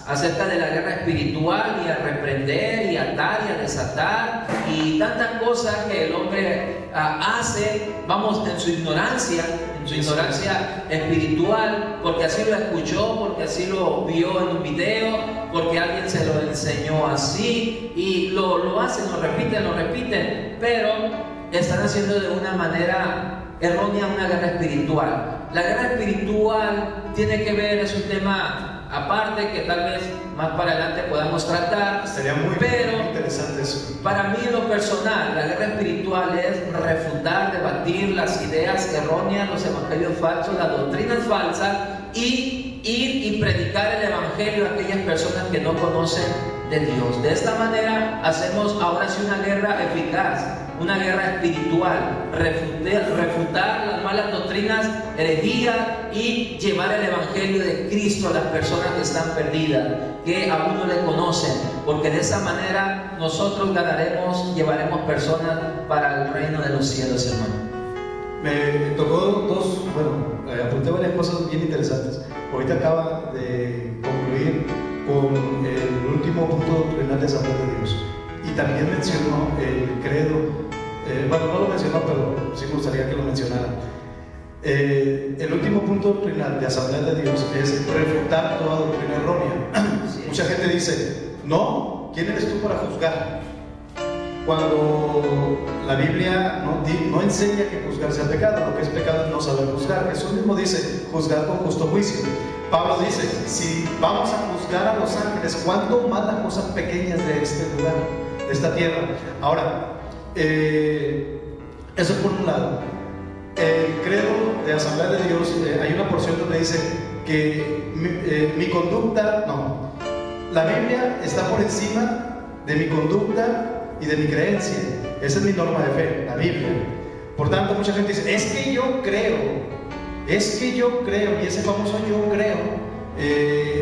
acerca de la guerra espiritual, y a reprender y a atar y a desatar y tantas cosas que el hombre hace, vamos, en su ignorancia espiritual, porque así lo escuchó, porque así lo vio en un video, porque alguien se lo enseñó así, y lo hacen, lo repiten, pero están haciendo de una manera errónea una guerra espiritual. La guerra espiritual tiene que ver, es un tema aparte que tal vez más para adelante podamos tratar.
Sería muy interesante eso.
Para mí, en lo personal, la guerra espiritual es refutar, debatir las ideas erróneas, los evangelios falsos, las doctrinas falsas, y ir y predicar el evangelio a aquellas personas que no conocen de Dios. De esta manera hacemos ahora sí una guerra eficaz, una guerra espiritual, refutar las malas doctrinas, herejías, y llevar el evangelio de Cristo a las personas que están perdidas, que aún no le conocen, porque de esa manera nosotros llevaremos personas para el reino de los cielos, hermano.
Me tocó apunté varias cosas bien interesantes. Ahorita acaba de concluir con el último punto doctrinal de Asamblea de Dios, y también mencionó el credo. No lo mencionó, pero sí me gustaría que lo mencionara. El último punto doctrinal de Asamblea de Dios es refutar toda doctrina errónea. Sí. Mucha gente dice: no, ¿quién eres tú para juzgar? Cuando la Biblia no enseña que juzgar sea pecado. Lo que es pecado es no saber juzgar. Jesús mismo dice: juzgar con justo juicio. Pablo dice: si vamos a juzgar a los ángeles, ¿cuánto más las cosas pequeñas de este lugar, de esta tierra? Ahora, eso por un lado. El credo de Asamblea de Dios, hay una porción donde dice que mi conducta, la Biblia está por encima de mi conducta y de mi creencia. Esa es mi norma de fe, la Biblia. Por tanto, mucha gente dice: es que yo creo, y ese famoso yo creo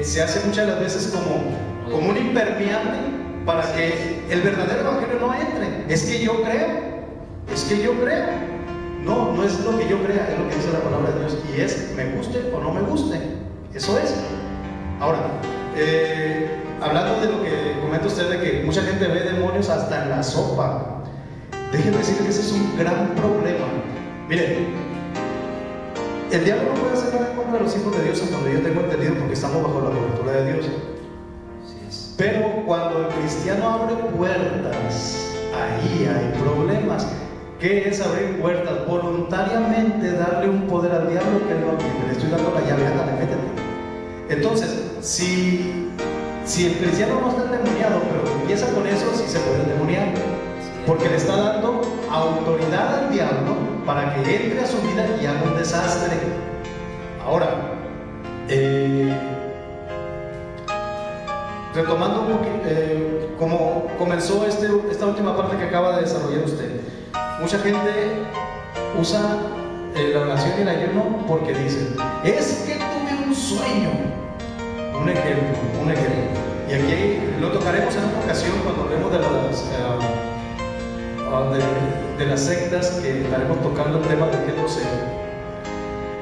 se hace muchas de las veces como un impermeable para que el verdadero evangelio no entre. Es que yo creo. No es lo que yo crea, es lo que dice la palabra de Dios, y es me guste o no me guste. Eso es. Ahora, hablando de lo que comenta usted, de que mucha gente ve demonios hasta en la sopa, déjenme decirle que ese es un gran problema. Miren, el diablo no puede hacer nada en contra de los hijos de Dios, hasta donde yo tengo entendido, porque estamos bajo la cobertura de Dios. Pero cuando el cristiano abre puertas, ahí hay problemas. ¿Qué es abrir puertas? Voluntariamente darle un poder al diablo que él no tiene. Le estoy dando la llave, ándale, métete. Entonces, si el cristiano no está endemoniado, pero empieza con eso, sí se puede endemoniar, porque le está dando autoridad al diablo para que entre a su vida y haga un desastre. Ahora, retomando un poquito, como comenzó esta última parte que acaba de desarrollar usted, mucha gente usa la oración y el ayuno porque dicen: es que tuve un sueño. Un ejemplo. Y aquí lo tocaremos en una ocasión cuando hablemos de las sectas, que estaremos tocando el tema del género cero.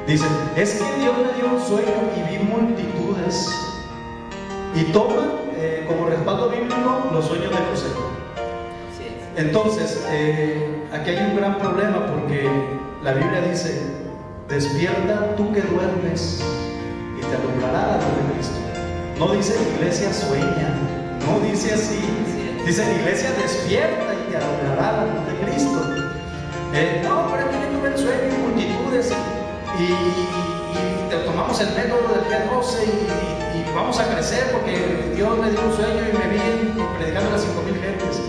Dicen: es que Dios me dio un sueño y vi multitudes. Y toman como respaldo bíblico los sueños de José. Entonces, aquí hay un gran problema porque la Biblia dice: despierta tú que duermes y te alumbrará la luz de Cristo. No dice iglesia sueña, no dice así, dice iglesia despierta y te alumbrará la luz de Cristo. No, pero aquí yo tuve el sueño y multitudes y te tomamos el método del día 12 y vamos a crecer porque Dios me dio un sueño y me vi predicando a las 5,000 gentes.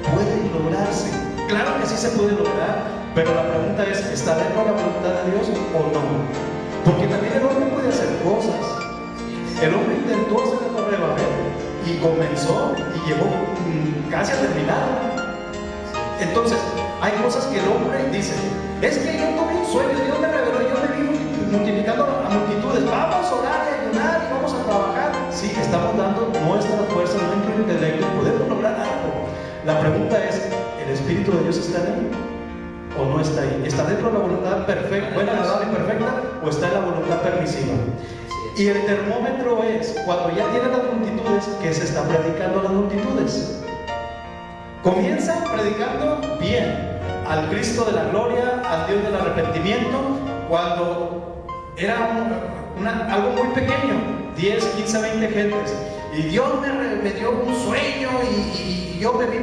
Puede lograrse, claro que sí se puede lograr, pero la pregunta es: ¿está dentro de la voluntad de Dios o no? Porque también el hombre puede hacer cosas. El hombre intentó hacer la Torre de Babel y comenzó y llegó casi a terminar. Entonces, hay cosas que el hombre dice: es que yo tuve un sueño, Dios me reveló, yo me vi multiplicando a multitudes, vamos a orar y ayunar y vamos a trabajar. Sí, estamos dando nuestra fuerza, nuestro intelecto y podemos lograr algo. La pregunta es: ¿el Espíritu de Dios está ahí o no está ahí? ¿Está dentro de la voluntad perfecta, buena, agradable y perfecta, o está en la voluntad permisiva? Y el termómetro es cuando ya tienen las multitudes, que se está predicando a las multitudes. Comienzan predicando bien al Cristo de la gloria, al Dios del arrepentimiento, cuando era algo muy pequeño, 10, 15, 20 gentes. Y Dios me dio un sueño y yo me vi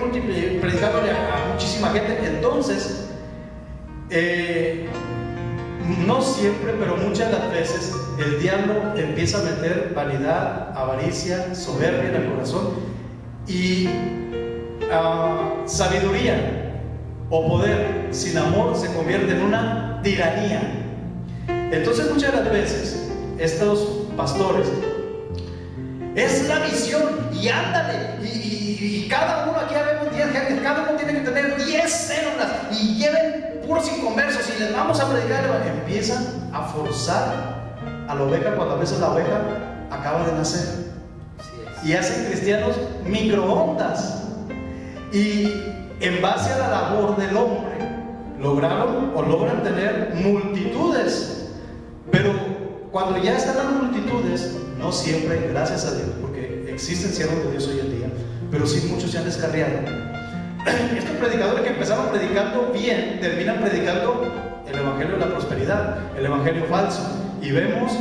predicándole a muchísima gente. Entonces, no siempre, pero muchas de las veces, el diablo empieza a meter vanidad, avaricia, soberbia en el corazón y sabiduría o poder sin amor se convierte en una tiranía. Entonces, muchas de las veces, estos pastores, es la visión y ándale, y cada uno, aquí habemos 10 gente, cada uno tiene que tener 10 células y lleven puros inconversos y les vamos a predicar. Empiezan a forzar a la oveja cuando a veces la oveja acaba de nacer y hacen cristianos microondas, y en base a la labor del hombre lograron o logran tener multitudes, pero cuando ya están las multitudes, no siempre, gracias a Dios, porque existen siervos de Dios hoy en día, pero sí muchos se han descarriado. Estos predicadores que empezaron predicando bien, terminan predicando el evangelio de la prosperidad, el evangelio falso, y vemos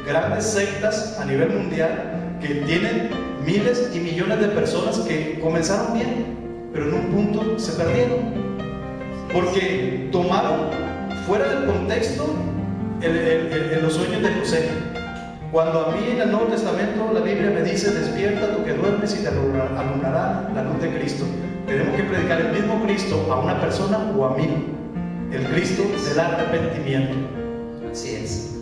grandes sectas a nivel mundial que tienen miles y millones de personas que comenzaron bien, pero en un punto se perdieron, porque tomaron fuera del contexto los sueños de José. Cuando a mí en el Nuevo Testamento la Biblia me dice: despierta tú que duermes y te alumbrará la luz de Cristo. Tenemos que predicar el mismo Cristo a una persona o a mí, el Cristo del arrepentimiento.
Así es.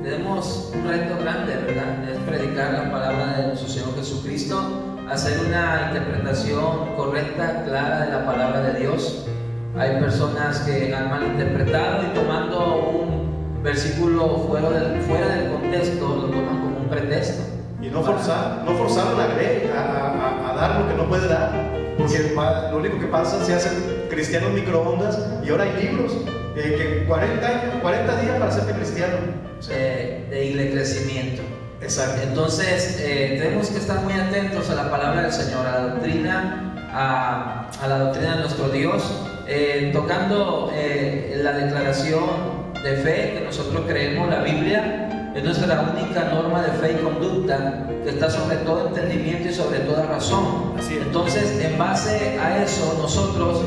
Tenemos un reto grande, ¿verdad? Es predicar la palabra de nuestro Señor Jesucristo, hacer una interpretación correcta, clara de la palabra de Dios. Hay personas que han malinterpretado y tomando un versículo fuera del contexto lo toman como un pretexto.
Y no forzar a dar lo que no puede dar, porque lo único que pasa es que se hacen cristianos microondas, y ahora hay libros que 40 días para hacerte cristiano.
De crecimiento.
Exacto.
Entonces tenemos que estar muy atentos a la palabra del Señor, a la doctrina de nuestro Dios, tocando la declaración de fe que nosotros creemos. La Biblia es nuestra única norma de fe y conducta que está sobre todo entendimiento y sobre toda razón.
Así es.
Entonces, en base a eso, nosotros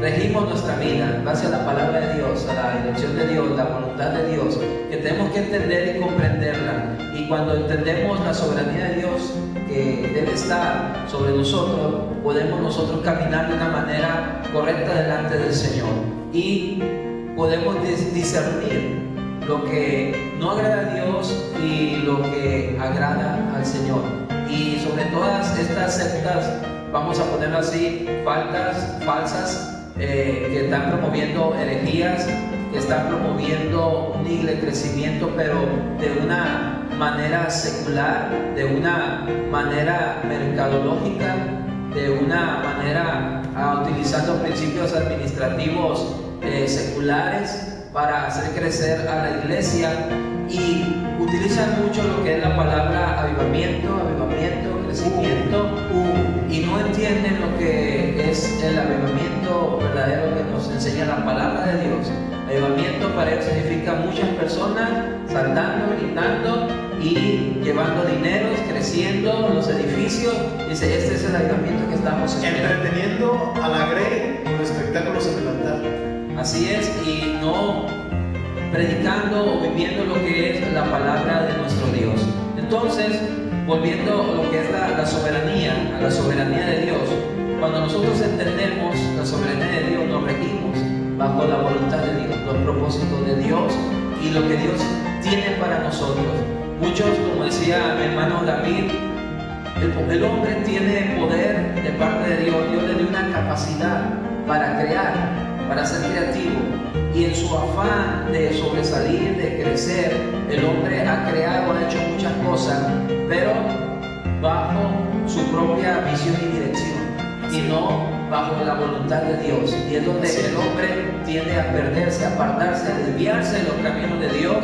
regimos nuestra vida en base a la palabra de Dios, a la dirección de Dios, la voluntad de Dios, que tenemos que entender y comprenderla. Y cuando entendemos la soberanía de Dios que debe estar sobre nosotros, podemos nosotros caminar de una manera correcta delante del Señor y podemos discernir lo que no agrada a Dios y lo que agrada al Señor. Y sobre todas estas sectas, vamos a ponerlo así, falsas, que están promoviendo herejías, que están promoviendo un crecimiento, pero de una manera secular, de una manera mercadológica, de una manera utilizando principios administrativos seculares para hacer crecer a la iglesia, y utilizan mucho lo que es la palabra avivamiento, crecimiento y no entienden lo que es el avivamiento verdadero que nos enseña la palabra de Dios. Avivamiento para él significa muchas personas saltando, gritando y llevando dineros, creciendo los edificios. Dice, este es el avivamiento que estamos esperando.
Entreteniendo a la grey con espectáculos en el altar.
Así es, y no predicando o viviendo lo que es la palabra de nuestro Dios. Entonces, volviendo a lo que es la soberanía, a la soberanía de Dios, cuando nosotros entendemos la soberanía de Dios, nos regimos bajo la voluntad de Dios, los propósitos de Dios y lo que Dios tiene para nosotros. Muchos, como decía mi hermano David, el hombre tiene poder de parte de Dios. Dios le dio una capacidad para crear, para ser creativo, y en su afán de sobresalir, de crecer, el hombre ha creado, ha hecho muchas cosas, pero bajo su propia visión y dirección, y no bajo la voluntad de Dios. Y es donde el hombre tiende a perderse, a apartarse, a desviarse de los caminos de Dios,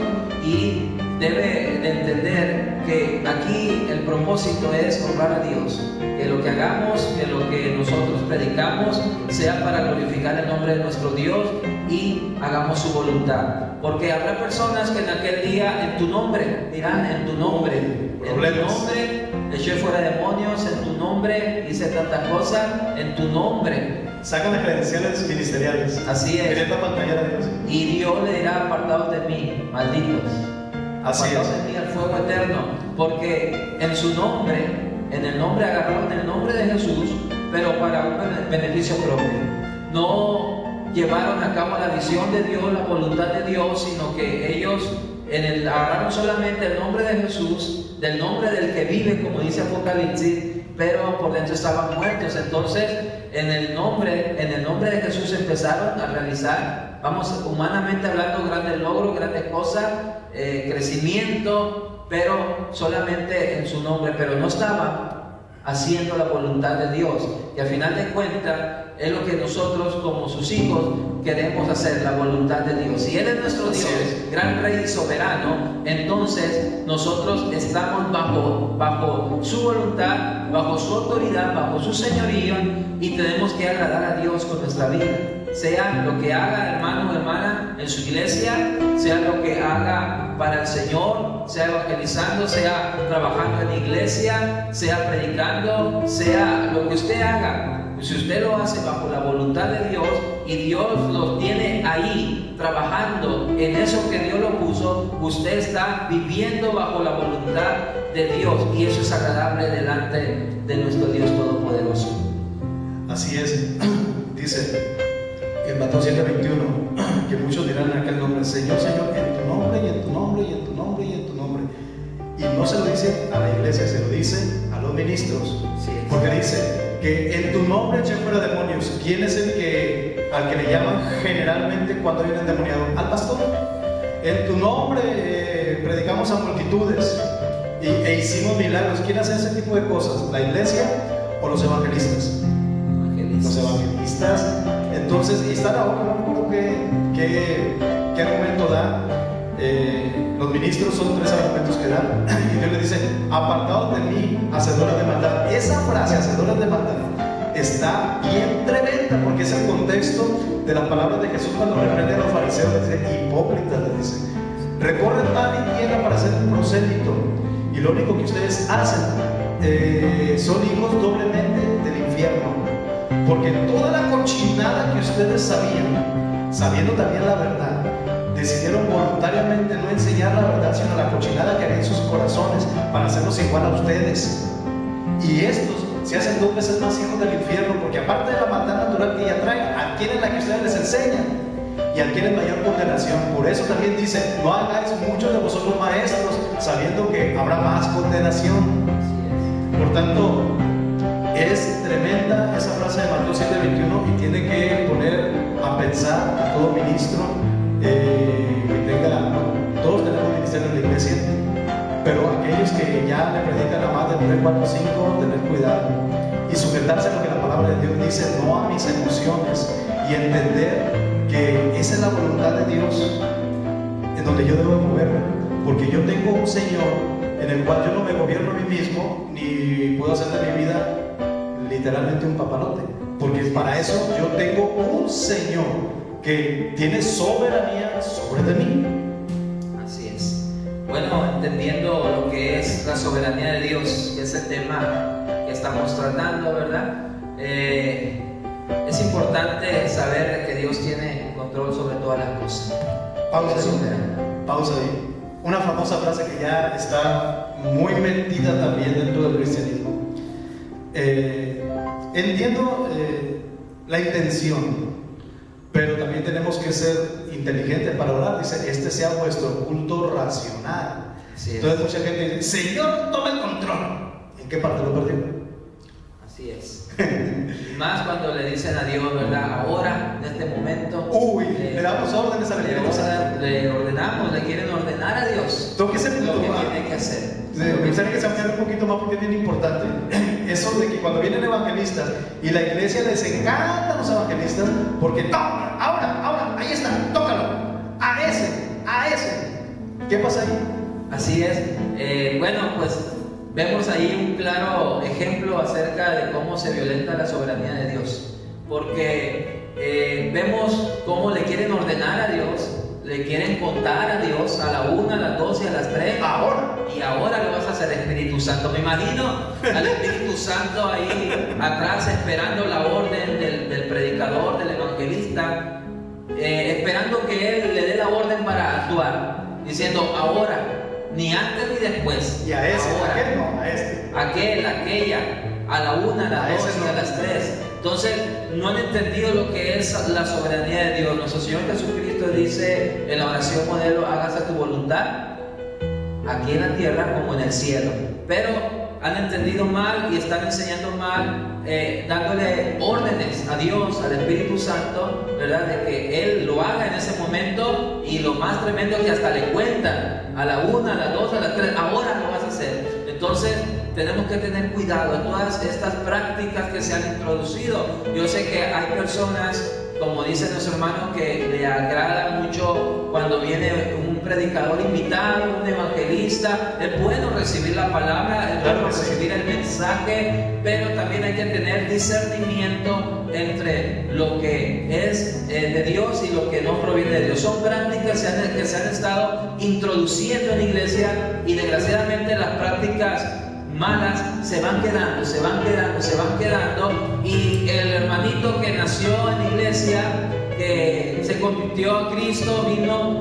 y debe de entender que aquí el propósito es honrar a Dios, que lo que hagamos, que lo que nosotros predicamos sea para glorificar el nombre de nuestro Dios y hagamos su voluntad. Porque habrá personas que en aquel día en tu nombre dirán, en tu nombre eché fuera demonios, en tu nombre hice tantas cosas, en tu nombre.
Sacan las credenciales ministeriales.
Así es.
Queriendo apantallar a Dios.
Y Dios le dirá, apartados de mí, malditos.
Así es.
Apartados de mí al fuego eterno. Porque en su nombre, en el nombre agarraron el nombre de Jesús, pero para un beneficio propio. No llevaron a cabo la visión de Dios, la voluntad de Dios, sino que ellos agarraron solamente el nombre de Jesús, del nombre del que vive, como dice Apocalipsis, pero por dentro estaban muertos. Entonces, en el nombre de Jesús empezaron a realizar, humanamente hablando, grandes logros, grandes cosas, crecimiento, pero solamente en su nombre, pero no estaban haciendo la voluntad de Dios, que al final de cuentas es lo que nosotros como sus hijos queremos hacer, la voluntad de Dios. Si Él es nuestro Dios, gran Rey y soberano, entonces nosotros estamos bajo su voluntad, bajo su autoridad, bajo su señorío, y tenemos que agradar a Dios con nuestra vida. Sea lo que haga, hermano o hermana, en su iglesia, sea lo que haga para el Señor, sea evangelizando, sea trabajando en la iglesia, sea predicando, sea lo que usted haga. Si usted lo hace bajo la voluntad de Dios y Dios lo tiene ahí trabajando en eso que Dios lo puso, usted está viviendo bajo la voluntad de Dios, y eso es agradable delante de nuestro Dios Todopoderoso.
Así es. Dice en Mateo 7:21 que muchos dirán en aquel nombre, Señor, Señor, en tu nombre y en tu nombre y en tu nombre y en tu nombre. Y no se lo dice a la iglesia, se lo dice a los ministros. Porque dice que en tu nombre eché fuera demonios. ¿Quién es al que le llaman generalmente cuando hay un endemoniado? Al pastor. En tu nombre predicamos a multitudes e hicimos milagros. ¿Quién hace ese tipo de cosas? ¿La iglesia o los evangelistas? Los evangelistas. Entonces, y están ahora, no recuerdo qué argumento da. Los ministros son 3 argumentos que dan, y Dios le dice, apartados de mí, hacedores de maldad. Esa frase, hacedores de maldad, está bien tremenda, porque es el contexto de las palabras de Jesús cuando reprende a los fariseos. Les dice, hipócritas, les dice, recorren mar y tierra para ser un prosélito, y lo único que ustedes hacen son hijos doblemente del infierno, porque toda la cochinada que ustedes sabían, sabiendo también la verdad, decidieron voluntariamente no enseñar la verdad, sino la cochinada que había en sus corazones para hacerlos igual a ustedes. Y estos se hacen 2 veces más hijos del infierno, porque aparte de la maldad natural que ya traen, adquieren la que ustedes les enseñan y adquieren mayor condenación. Por eso también dice, no hagáis muchos de vosotros maestros, sabiendo que habrá más condenación. Por tanto, es tremenda esa frase de Mateo 7:21, y tiene que poner a pensar a todo ministro que tenga. Todos tenemos ministerio en la iglesia, pero aquellos que ya le predican a más de 3, 4, 5, tener cuidado y sujetarse a lo que la palabra de Dios dice, no a mis emociones, y entender que esa es la voluntad de Dios en donde yo debo moverme, porque yo tengo un Señor en el cual yo no me gobierno a mí mismo, ni puedo hacer de mi vida literalmente un papalote, porque para eso yo tengo un Señor que tiene soberanía sobre de mí.
Así es. Bueno, entendiendo lo que es la soberanía de Dios, que es el tema que estamos tratando, ¿verdad? Es importante saber que Dios tiene control sobre todas las cosas.
Pausa ahí. Una famosa frase que ya está muy metida también dentro del cristianismo. Entiendo la intención, pero también tenemos que ser inteligentes para orar. Dice, este sea vuestro culto racional. Entonces mucha gente dice, Señor, toma el control. ¿En qué parte lo perdió?
Así es. Más cuando le dicen a Dios, ¿verdad? Ahora, en este momento.
Le damos órdenes a la
le ordenamos, le quieren ordenar a Dios
lo que
tiene que hacer.
Me gustaría que se ampliara un poquito más porque es bien importante. Eso de que cuando vienen evangelistas y la iglesia les encantan los evangelistas, porque toma, ahora, ahí está, tócalo, a ese. ¿Qué pasa ahí?
Así es. Bueno, pues vemos ahí un claro ejemplo acerca de cómo se violenta la soberanía de Dios, porque vemos cómo le quieren ordenar a Dios, le quieren contar a Dios a la 1, a las 2 y a las 3. Y ahora lo vas a hacer Espíritu Santo. Me imagino al Espíritu Santo ahí atrás esperando la orden del predicador, del evangelista, esperando que él le dé la orden para actuar, diciendo ahora, ni antes ni después.
Y a ese,
ahora,
aquel no, a este.
Aquella, a la 1, a las 2 y a las 3. Entonces, no han entendido lo que es la soberanía de Dios. Nuestro Señor Jesucristo dice en la oración modelo, hágase tu voluntad, aquí en la tierra como en el cielo. Pero han entendido mal y están enseñando mal, dándole órdenes a Dios, al Espíritu Santo, ¿verdad? De que Él lo haga en ese momento, y lo más tremendo es que hasta le cuentan a la 1, a las 2, a las 3, ahora lo vas a hacer. Entonces, tenemos que tener cuidado en todas estas prácticas que se han introducido. Yo sé que hay personas, como dice nuestro hermano, que le agrada mucho cuando viene un predicador invitado, un evangelista. Es bueno recibir la palabra, es bueno recibir el mensaje, pero también hay que tener discernimiento entre lo que es de Dios y lo que no proviene de Dios. Son prácticas que se han estado introduciendo en la iglesia, y desgraciadamente las prácticas malas se van quedando, y el hermanito que nació en la iglesia, que se convirtió a Cristo,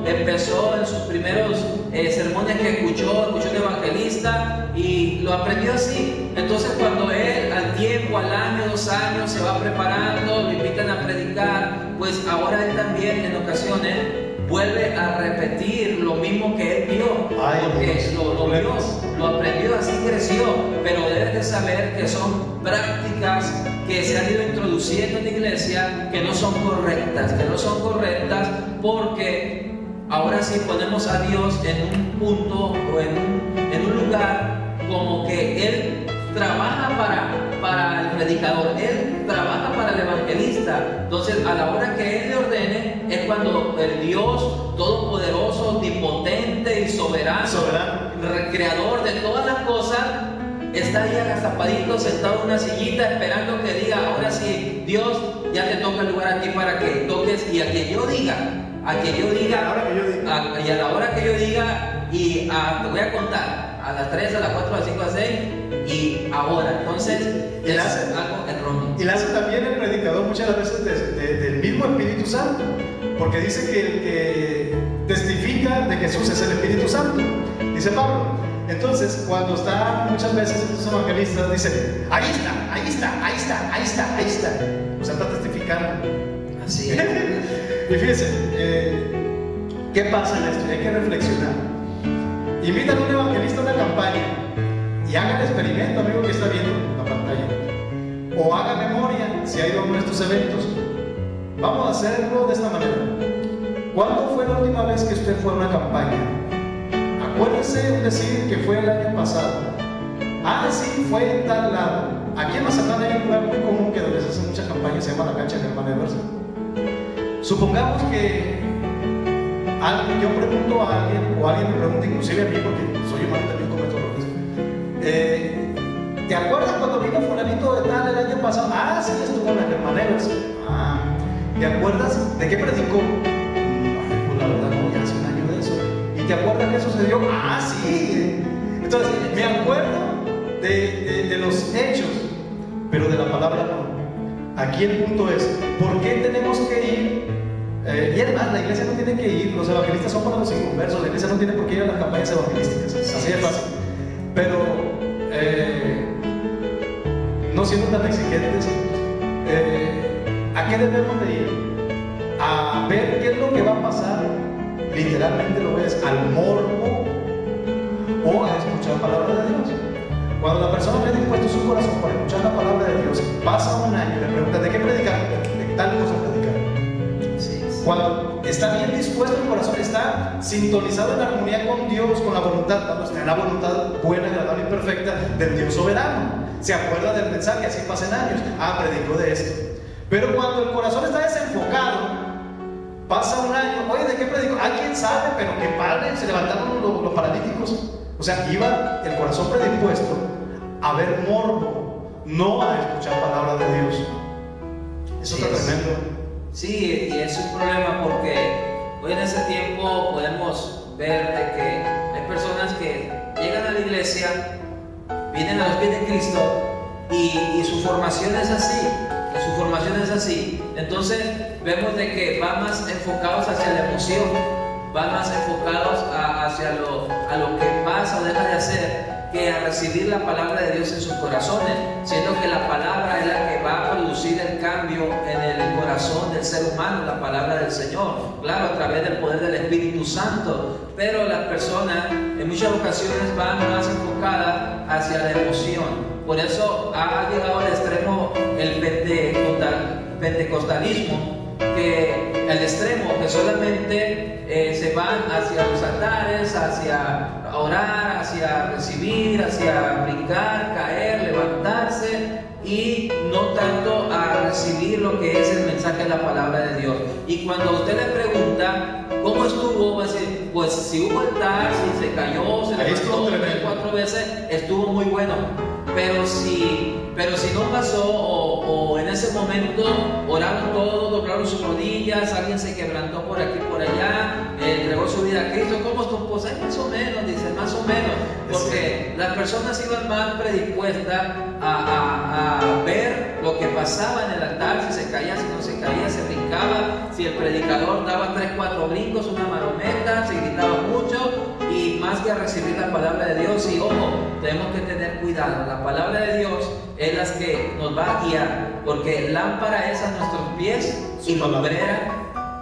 empezó en sus primeros sermones que escuchó un evangelista y lo aprendió así. Entonces cuando él al tiempo, al año, 2 años, se va preparando, lo invitan a predicar, pues ahora él también en ocasiones vuelve a repetir lo mismo que él vio, porque lo aprendió, así creció. Pero debes de saber que son prácticas que se han ido introduciendo en la iglesia que no son correctas, porque ahora sí ponemos a Dios en un punto o en un lugar como que Él trabaja para el predicador, Él trabaja para el evangelista. Entonces, a la hora que Él le ordene, es cuando el Dios todopoderoso, omnipotente y soberano, creador de todas las cosas, está ahí agazapadito, sentado en una sillita, esperando que diga, ahora sí, Dios, ya te toca el lugar aquí para que toques, y a que yo diga, y a la hora que yo diga, y te voy a contar, a las 3, a las 4, a las 5, a las 6, y ahora. Entonces, es algo erróneo.
Y la hace también el predicador muchas veces del mismo Espíritu Santo, porque dice que el que testifica de Jesús es el Espíritu Santo, dice Pablo. Entonces, cuando está muchas veces estos evangelistas, dicen, ahí está, o sea, está testificando.
Así es.
Y fíjense, ¿qué pasa en esto? Hay que reflexionar. Invitan a un evangelista a una campaña y haga el experimento, amigo que está viendo la pantalla, o haga memoria si ha ido a uno de estos eventos. Vamos a hacerlo de esta manera. ¿Cuándo fue la última vez que usted fue a una campaña? Acuérdese decir que fue el año pasado. Sí, fue en tal lado. Aquí en Mazatlán hay un lugar muy común que donde se hace mucha campaña, se llama la cancha Germán Everson. Supongamos que yo pregunto a alguien, o alguien me pregunta, inclusive a mí, porque soy humano, también cometo errores. ¿te acuerdas cuando vino fulanito de tal el año pasado? Ah, sí, estuvo en las Germaneras. Ah, ¿te acuerdas de qué predicó? Ay, pues la verdad no, ya hace un año de eso. ¿Y te acuerdas qué sucedió? Ah, sí. Entonces, me acuerdo de los hechos, pero de la palabra no. Aquí el punto es, ¿por qué tenemos que ir? Y además, la iglesia no tiene que ir, los evangelistas son para los inconversos, la iglesia no tiene por qué ir a las campañas evangelísticas, así de fácil. Pero, no siendo tan exigentes, ¿a qué debemos de ir? A ver qué es lo que va a pasar, literalmente lo ves, al morbo, o a escuchar la palabra de Dios. Cuando la persona tiene dispuesto su corazón para escuchar la palabra de Dios, pasa un año y le pregunta, ¿de qué predicar? De tal cosa predicar. Cuando está bien dispuesto el corazón, está sintonizado en armonía con Dios, con la voluntad, cuando está en la voluntad buena, agradable y perfecta del Dios soberano, se acuerda del mensaje, así pasan años, predicó de esto. Pero cuando el corazón está desenfocado, pasa un año, oye, ¿de qué predicó? ¿Quién sabe? Pero qué padre, se levantaron los paralíticos. O sea, iba el corazón predispuesto a ver morbo, no a escuchar palabra de Dios. Eso está tremendo.
Sí, y es un problema porque hoy en ese tiempo podemos ver de que hay personas que llegan a la iglesia, vienen a los pies de Cristo y su formación es así, entonces vemos de que van más enfocados hacia la emoción, van más enfocados hacia a lo que pasa o deja de hacer, que a recibir la palabra de Dios en sus corazones, siendo que la palabra es la que va a producir el cambio en el corazón del ser humano, la palabra del Señor, claro, a través del poder del Espíritu Santo. Pero las personas en muchas ocasiones van más enfocadas hacia la emoción. Por eso ha llegado al extremo el pentecostalismo, que el extremo que solamente se van hacia los altares, hacia orar, hacia recibir, hacia brincar, caer, levantarse, y no tanto a recibir lo que es el mensaje de la palabra de Dios. Y cuando usted le pregunta cómo estuvo, va a decir, pues si hubo altar, si se cayó, se levantó 4 veces, estuvo muy bueno. Pero si no pasó, o en ese momento oraron todos, doblaron sus rodillas, alguien se quebrantó por aquí, por allá, entregó su vida a Cristo, ¿cómo estuvo? Pues hay más o menos, dice, más o menos, porque las personas iban más predispuestas a ver lo que pasaba en el altar, si se caía, si no se caía, se brincaba, si el predicador daba 3, 4 brincos, una marometa, se gritaba mucho, y más que a recibir la palabra de Dios. Y ojo, tenemos que tener cuidado, la palabra de Dios es la que nos va a guiar, porque lámpara es a nuestros pies y lumbrera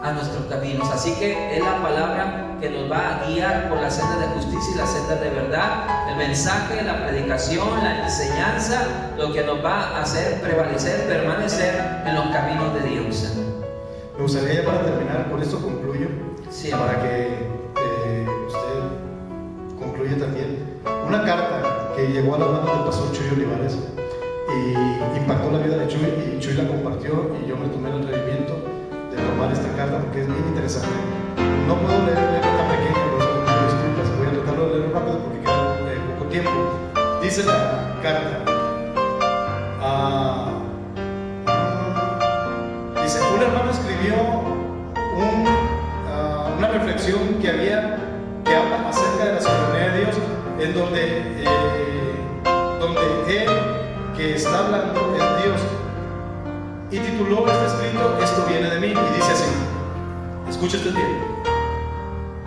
a nuestros caminos. Así que es la palabra que nos va a guiar por la senda de justicia y la senda de verdad. El mensaje, la predicación, la enseñanza, lo que nos va a hacer prevalecer, permanecer en los caminos de Dios.
Me gustaría ya para terminar, con esto concluyo, para que usted concluya también. Una carta que llegó a las manos del pastor Chuy Olivares y impactó la vida de Chuy, y Chuy la compartió, y yo me tomé el atrevimiento de tomar esta carta porque es bien interesante. No puedo leer tan pequeña, por eso me disculpas, voy a tratarlo de leer rápido porque queda poco tiempo. Dice la carta, dice, un hermano escribió una reflexión que habla acerca de la soberanía de Dios, en donde él que está hablando es Dios, y tituló este escrito, Esto viene de mí, y dice así, escúchate bien: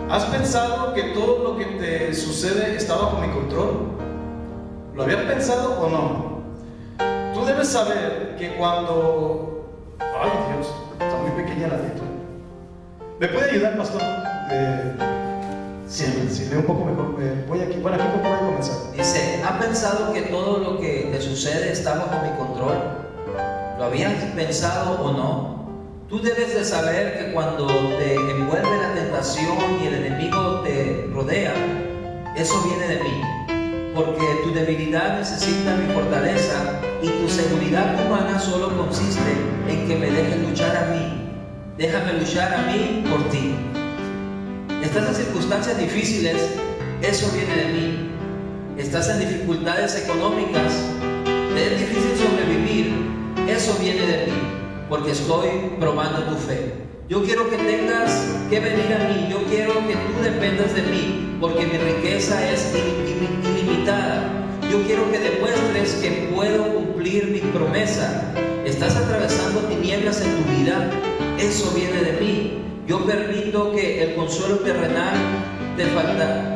¿has pensado que todo lo que te sucede está bajo mi control? ¿Lo habías pensado o no? Tú debes saber que cuando... Ay Dios, está muy pequeña la letra. ¿Me puede ayudar, pastor? Sí, leo un poco mejor. Voy aquí, bueno, aquí voy a comenzar.
Dice, ¿has pensado que todo lo que te sucede está bajo mi control? ¿Lo habías pensado o no? Tú debes de saber que cuando te envuelve la tentación y el enemigo te rodea, eso viene de mí, porque tu debilidad necesita mi fortaleza, y tu seguridad humana solo consiste en que me dejes luchar a mí. Déjame luchar a mí por ti. Estás en circunstancias difíciles, eso viene de mí. estás en dificultades económicas, te es difícil sobrevivir, eso viene de mí, porque estoy probando tu fe. Yo quiero que tengas que venir a mí, yo quiero que tú dependas de mí, porque mi riqueza es ilimitada. Yo quiero que demuestres que puedo cumplir mi promesa. Estás atravesando tinieblas en tu vida, eso viene de mí. Yo permito que el consuelo terrenal te falta,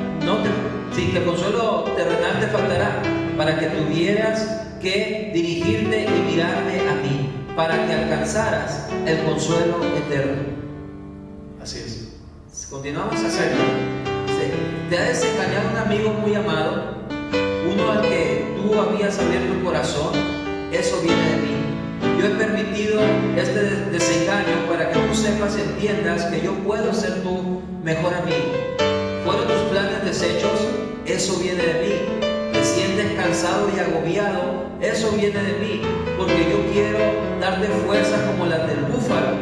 que el consuelo terrenal te faltará, para que tuvieras que dirigirte y mirarme a mí, para que alcanzaras el consuelo eterno.
Así es.
Continuamos haciendo. Te ha desengañado un amigo muy amado, uno al que tú habías abierto el corazón, eso viene de mí. Yo he permitido este desengaño para que tú sepas y entiendas que yo puedo ser tu mejor amigo. ¿Fueron tus planes deshechos? Eso viene de mí. ¿Te sientes cansado y agobiado? Eso viene de mí, porque yo quiero darte fuerza como la del búfalo.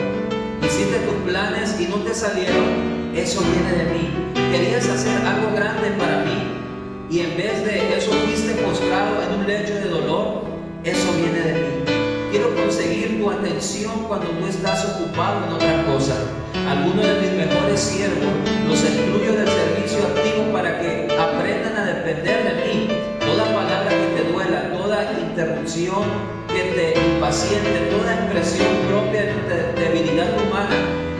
Hiciste tus planes y no te salieron, eso viene de mí. Querías hacer algo grande para mí y en vez de eso fuiste postrado en un lecho de dolor, eso viene de mí. Quiero conseguir tu atención cuando tú estás ocupado en otra cosa. Algunos de mis mejores siervos los excluyo del servicio activo para que aprendan a depender de mí. Toda palabra que te duela, toda interrupción que te impaciente, toda expresión propia de debilidad humana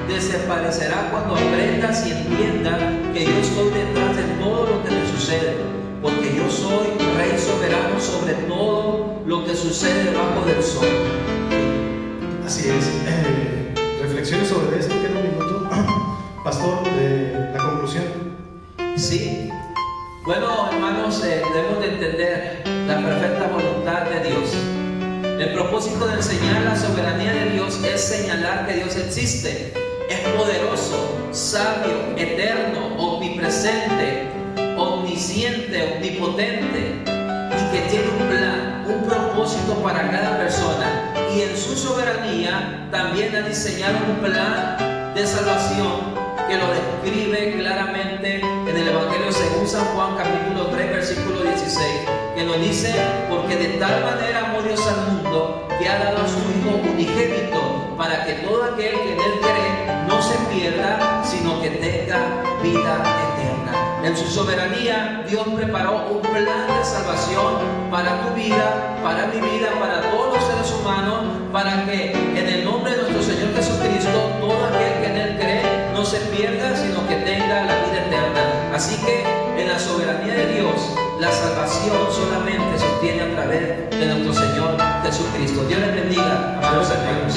desaparecerá cuando aprendas y entiendas que yo estoy detrás de todo lo que te sucede, porque yo soy Rey soberano sobre todo lo que sucede debajo del sol.
Así es. Reflexiones sobre esto, queda un minuto. Pastor, de la conclusión.
Sí. Bueno, hermanos, debemos de entender la perfecta voluntad de Dios. El propósito de enseñar la soberanía de Dios es señalar que Dios existe, es poderoso, sabio, eterno, omnipresente, omnisciente, omnipotente, y que tiene un plan, un propósito para cada persona, y en su soberanía también ha diseñado un plan de salvación que lo describe claramente en el Evangelio según San Juan capítulo 3 versículo 16, que nos dice: porque de tal manera amó Dios al mundo que ha dado a su Hijo unigénito, para que todo aquel que en él cree no se pierda, sino que tenga vida eterna. En su soberanía Dios preparó un plan de salvación para tu vida, para mi vida, para todos los seres humanos, para que en el nombre de nuestro Señor Jesucristo todo aquel que en él cree no se pierda, sino que tenga la vida eterna. Así que en la soberanía de Dios, la salvación solamente se obtiene a través de nuestro Señor Jesucristo. Dios les bendiga, amados hermanos.